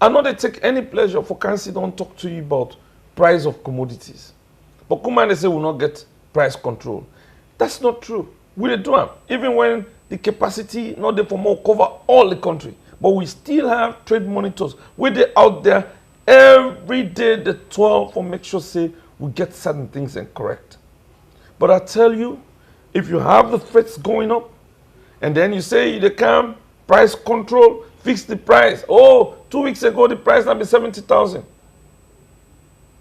I know they take any pleasure for can sit down talk to you about price of commodities. But come on, they say we'll not get price control. That's not true. We do have, even when the capacity not there for more cover all the country. But we still have trade monitors where they out there every day the 12 for make sure say we get certain things and correct. But I tell you, if you have the threats going up, and then you say they can price control, fix the price. Oh, 2 weeks ago the price now be 70,000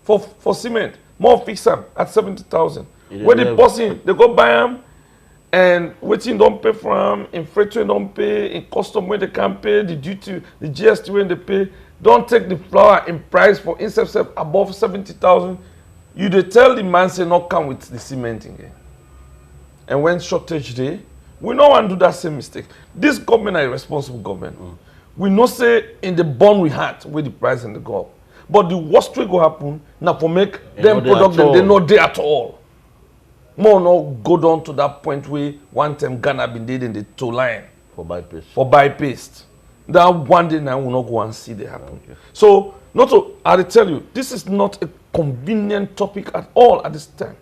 for cement. More fix them at 70,000. When the person they go buy them, and waiting don't pay for them, in freight don't pay, in custom when they can't pay, the duty, the GST when they pay. Don't take the flour in price for instance above 70,000. You they tell the man say not come with the cement again. And when shortage day, we no want to do that same mistake. This government is a responsible government. We no say in the bond we had with the price and the go up. But the worst way go happen now for make them product them they not there at all. More no go down to that point where one time Ghana been did in the tow line For bypass. for bypass. That one day now will not go and see they happen. Okay. So not to I tell you, this is not a convenient topic at all at this time.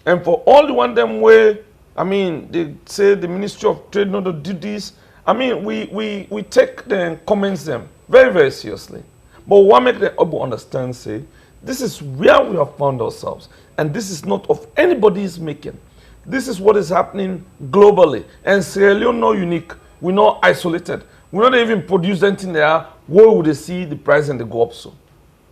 And for all the one them way, I mean, they say the Ministry of Trade not to do this. I mean, we take the comments them very, very seriously. But what make them able understand, say, this is where we have found ourselves. And this is not of anybody's making. This is what is happening globally. And Sierra Leone not unique. We're not isolated. We don't even produce anything there. Where would they see the price and they go up so?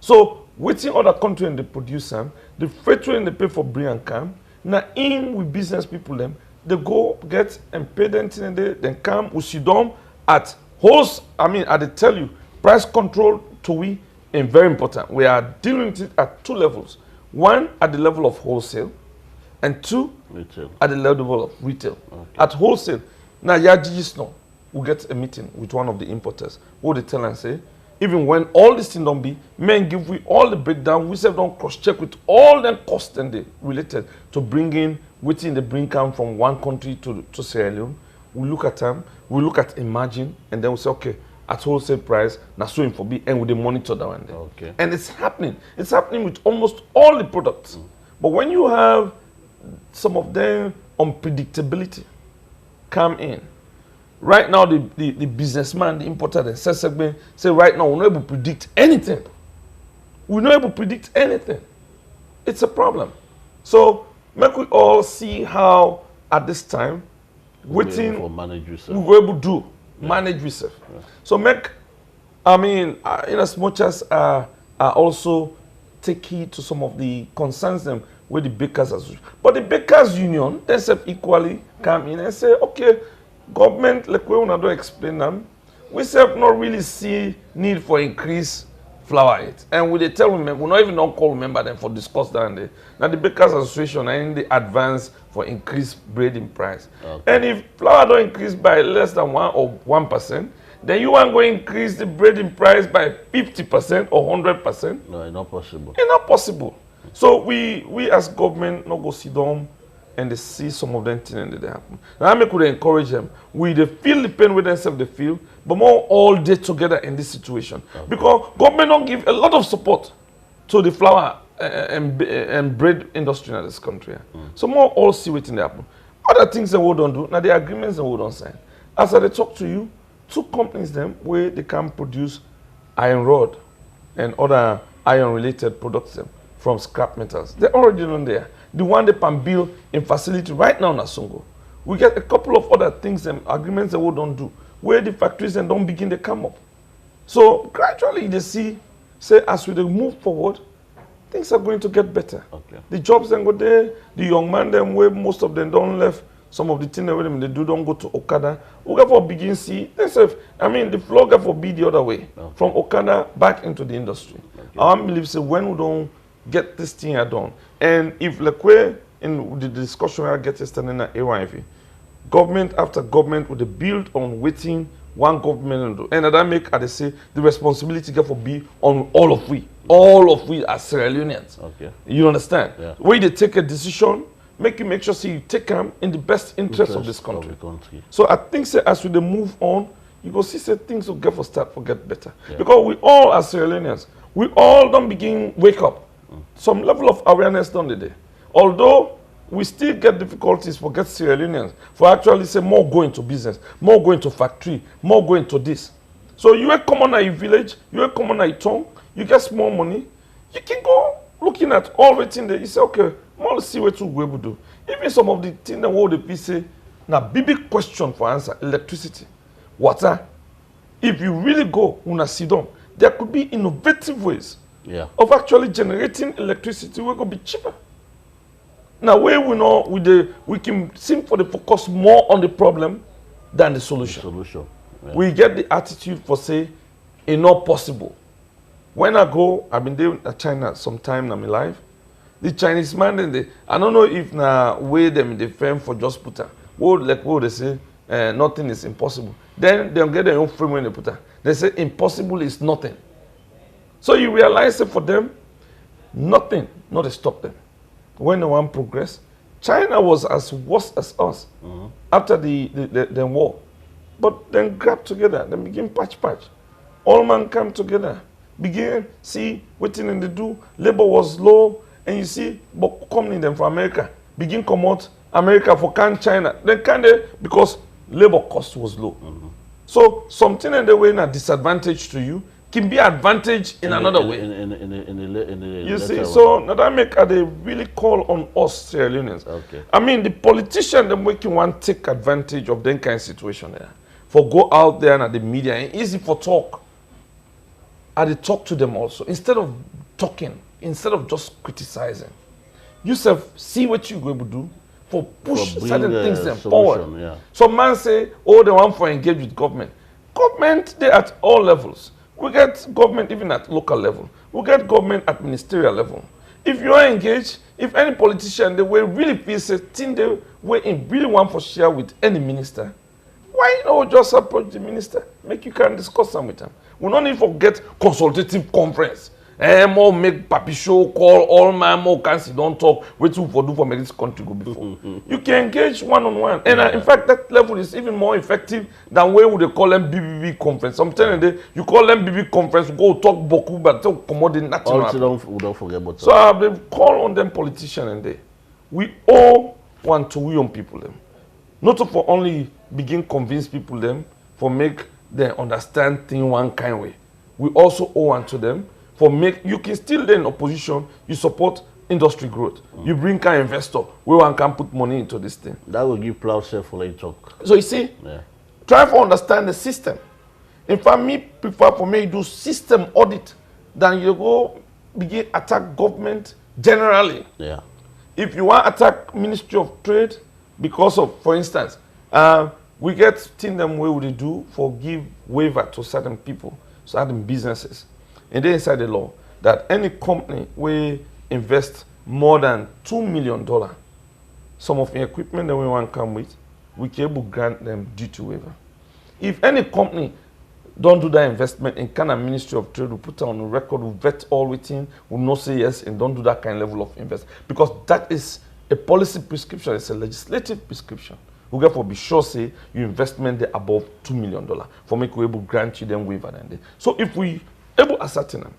So, waiting other countries and they produce them, the freight train they pay for bring and come. Now, in with business people, them, they go get and pay them and they then come, we see them at host. I mean, I tell you, price control to we is very important. We are dealing with it at two levels. One, at the level of wholesale, and two, Retail. at the level of retail. Okay. At wholesale, now Yajis no, we get a meeting with one of the importers who they tell and say, even when all this thing don't be, men give we all the breakdown, we say don't cross-check with all the costs and the related to bring in, waiting the bring come from one country to Sierra Leone. We look at them, we look at emerging, and then we say, okay, at wholesale price, now so for be, and we monitor that one. Okay. And it's happening. It's happening with almost all the products. But when you have some of them unpredictability come in, right now the businessman, the importer, the sales segment say right now we're not able to predict anything. We're not able to predict anything. It's a problem. So make we all see how at this time waiting For manage yourself. we were able to do manage reserve. So make, I mean, in as much as I also take heed to some of the concerns them with the bakers association. But the bakers union, they say equally come in and say, okay, government, like we don't explain them, we say not really see need for increase flour it. And we they tell women, we not even don't call member them for discuss that. And now the bakers association are in the advance for increased bread in price. Okay. And if flour don't increase by less than 1%, then you want to increase the bread in price by 50% or 100%. No, it's not possible. It's not possible. So we as government not go sit down and they see some of them things and they happen. Now I could encourage them. We they feel the pain with themselves they feel, but more all day together in this situation. Okay. Because government don't give a lot of support to the flour and bread industry in this country. So more all see what they happen. Other things that we don't do, now the agreements that we don't sign. As I talk to you, two companies them where they can produce iron rod and other iron related products them from scrap metals. They're already on there. The one they can build in facility right now in Asongo. We get a couple of other things and agreements that we don't do, where the factories and don't begin to come up. So gradually they see, say as we move forward, things are going to get better. Okay. The jobs then go there, the young man them where most of them don't left, some of the things that they do don't go to Okada. We get for begin see, I mean the flow get for be the other way, from Okada back into the industry. Okay. I believe say when we don't get this thing done, and if like we in the discussion I get yesterday at AYV, government after government would build on waiting one government and that make as they say the responsibility get for be on all of we as Sierra Leoneans. Okay. You understand? Yeah. When they take a decision, make sure you take them in the best interest of this country. Of the country. So I think say, as we dey move on, you go see say things will get for start for get better. Yeah. Because we all as Sierra Leoneans, we all don't begin wake up. Some level of awareness done today. Although we still get difficulties for get Sierra Leoneans for actually say more going to business, more going to factory, more going to this. So you are common at your village, you are common at your town, you get small money, you can go looking at all the things there. You say, okay, let's see what we will do. Even some of the things that what the people say, now big question for answer, electricity, water. If you really go on sit down, there could be innovative ways of actually generating electricity we could be cheaper. Now where we know we can seem for the focus more on the problem than the solution. Yeah. We get the attitude for say it's not possible. When I go, I've been there in China sometime in my life. The Chinese man then I don't know if now way them in the firm for just put her. What they say, nothing is impossible. Then they'll get their own frame when they put her. They say impossible is nothing. So you realize that for them, nothing not to stop them. When they want progress, China was as worse as us after the war. But then grab together, then begin patch. All man come together, begin see what thing they do. Labor was low, and you see, but coming them from America, begin come out America for can China. Then can they because labor cost was low. So something in the way na disadvantage to you, can be advantage in another way. You see, so now that make they really call on us Sierra Leoneans. Okay. I mean, the politician them making one take advantage of that kind of situation there. For go out there and at the media and easy for talk. And they talk to them also instead of talking, instead of just criticizing. You see what you go able to do for push certain things them forward. Yeah. Some man say, oh, they want for engage with government. Government, they at all levels. We get government even at local level. We get government at ministerial level. If you are engaged, if any politician, they will really feel say, thing they will really want for share with any minister, why not just approach the minister? Make you can discuss some with them. We don't need to get consultative conference. More make papi show, call all man, more can't don't talk. Wait for do for make this country go before. You can engage one-on-one. And in fact, that level is even more effective than where would they call them BBB conference. I'm telling you, you call them BBB conference, go talk boku, but talk commodity nothing. Don't forget about so I have call on them politicians and they. We all want to we on people them. Not for only begin convince people them, for make them understand things one kind way. We also owe one to them. For make you can still then opposition, you support industry growth. You bring kind investor where one can put money into this thing. That will give plow self for later talk. So you see, try to understand the system. In fact, me prefer for me do system audit than you go begin attack government generally. Yeah. If you want attack Ministry of Trade because of, for instance, we get thing them way would they do for give waiver to certain people, certain businesses. And they inside the law that any company will invest more than $2 million, some of the equipment that we want to come with, we can able grant them duty waiver. If any company don't do that investment in kind of Ministry of Trade, we put it on the record, we vet all within, we not say yes, and don't do that kind of level of investment. Because that is a policy prescription, it's a legislative prescription. We get for be sure say your investment there above $2 million for make we able grant you them waiver then day. So if we able ascertain them.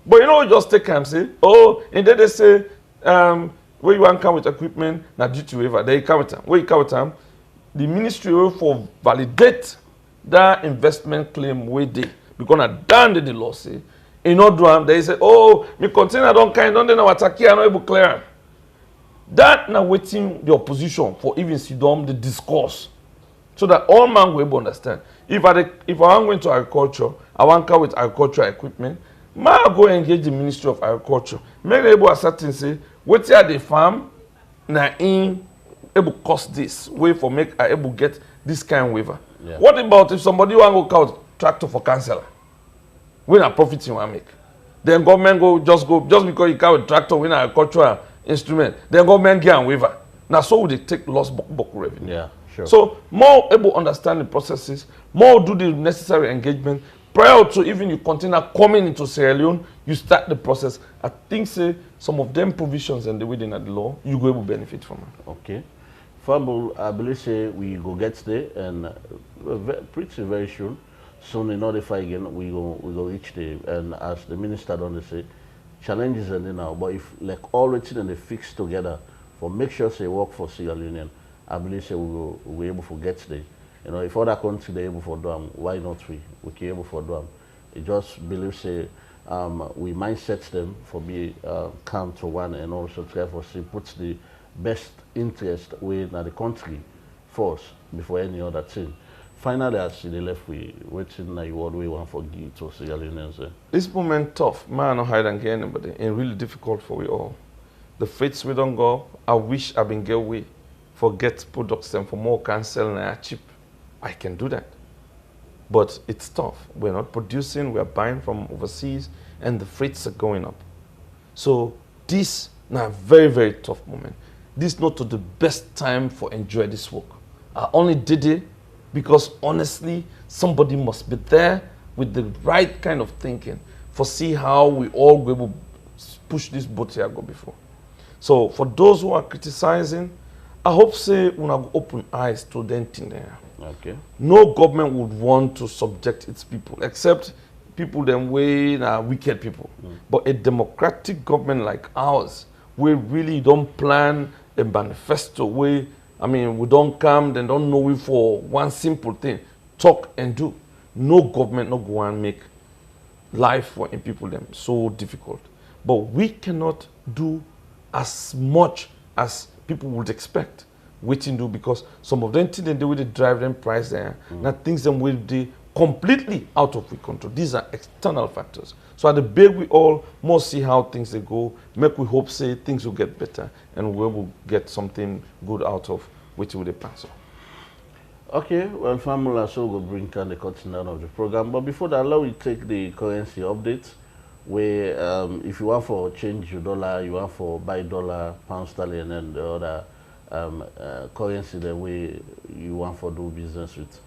But you know, just take and say, oh, and then they say, where you want to come with equipment, now duty waiver, they come with them. Where you come with them, the ministry will for validate that investment claim where they, because at down the law say, in order they say, oh, me container don't kind, don't they know attack here, I'm not able to clear them. That now waiting the opposition for even sit down the discourse. So that all man will able understand. If I am going to agriculture, I want to come with agricultural equipment, I go engage the Ministry of Agriculture. Make them able ascertain say, what here the farm, na in able cost this way for make I able get this kind of waiver. Yeah. What about if somebody want to go count tractor for canceller? When a profit you want make? Then government just because you count tractor when agricultural instrument, then government get a waiver. Now so would they take lost book revenue. Yeah. Sure. So more able understand the processes, more do the necessary engagement. Prior to even you continue coming into Sierra Leone, you start the process. I think say some of them provisions and the within the law, you go able benefit from it. Okay. Fumble, I believe say we go get there and pretty very soon. Soon in order fight again we go reach there, and as the minister don't say challenges and now, but if like all written and they fix together for make sure say work for Sierra Leone, I believe say we're able to get there. You know, if other countries they're able to do them, why not we? We can able to do them. It just believe say we mindset them for be come to one and also try for see puts the best interest within the country first before any other thing. Finally, I see the left we waiting like what we want for give to Sierra Leoneans. This moment tough, man, no hide and get anybody, and really difficult for we all. The fates we don't go. I wish I been get away. Forget products and for more can sell and cheap. I can do that. But it's tough. We're not producing, we're buying from overseas, and the freights are going up. So this now a very, very tough moment. This not to the best time for enjoy this work. I only did it because honestly, somebody must be there with the right kind of thinking for see how we all go able push this boat here go before. So for those who are criticizing, I hope say when I open eyes to them thing there. Okay. No government would want to subject its people, except people them way wicked people. But a democratic government like ours, we really don't plan a manifesto way. I mean, we don't come, then don't know we for one simple thing. Talk and do. No government no go and make life for in people them so difficult. But we cannot do as much as people would expect. Waiting do because some of them things they do with the drive them price there. Now things them will be completely out of we control. These are external factors. So at the big we all must see how things they go, make we hope say things will get better and we will get something good out of which will pass on. Okay, well, Famula so will bring on the cutting down of the program. But before that, allow we take the currency update. Where if you want for change your dollar, you want for buy dollar, pound sterling, and the other currency the way you want for do business with.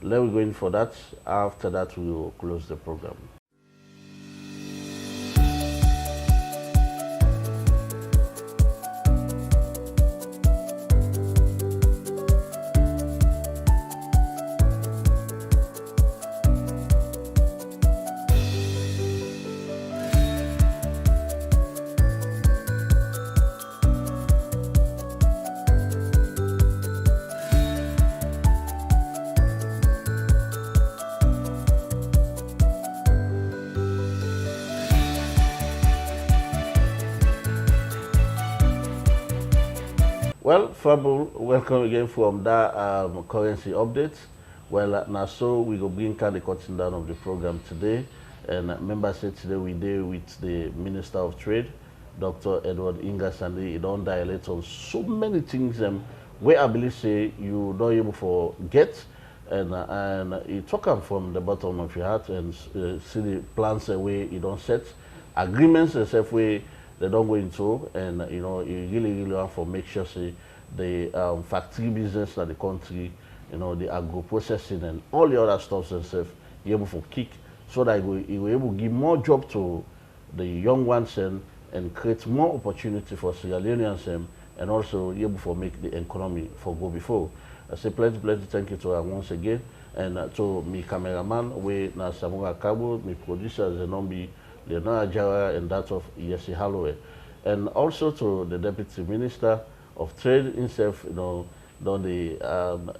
Let me go in for that. After that, we will close the program. Well, Fabul, welcome again from that currency update. Well, now so we go bring kind of cutting down of the program today. And remember said today we did with the Minister of Trade, Dr. Edward Hinga, and he don't dilate on so many things where I believe say you don't able for get and you talk them from the bottom of your heart and see the plans way you don't set agreements the same way they don't go into, and you know you really want to make sure say the factory business in the country, you know, the agro processing and all the other stuff and stuff you able to kick so that you will able to give more job to the young ones and create more opportunity for Sierra Leoneans and also you able to make the economy for go before. I say plenty thank you to her once again, and to me cameraman we na Samura Kabo, my producer Zenombi Leonard Jara, and that of Yesi Holloway, and also to the Deputy Minister of Trade himself, you know, done the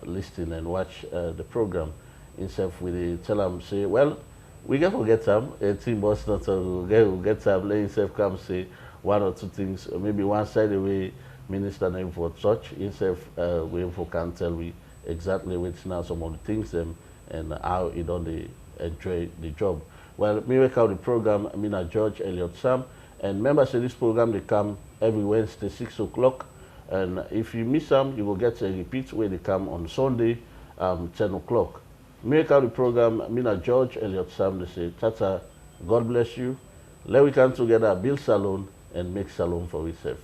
listen and watch the program himself. We tell him say, well, we can forget them. A team boss not to get them. Let himself come say one or two things, maybe one side away. Minister name for church himself, we can tell we exactly which now some of the things and how he done enjoy the job. Well, me work out the program, I mean, George Elliott Sam, and remember, say this program they come every Wednesday 6 o'clock, and if you miss them, you will get a repeat where they come on Sunday 10 o'clock. Me work out the program, I mean, George Elliott Sam, they say, Tata, God bless you. Let we come together, build salon and make salon for yourself.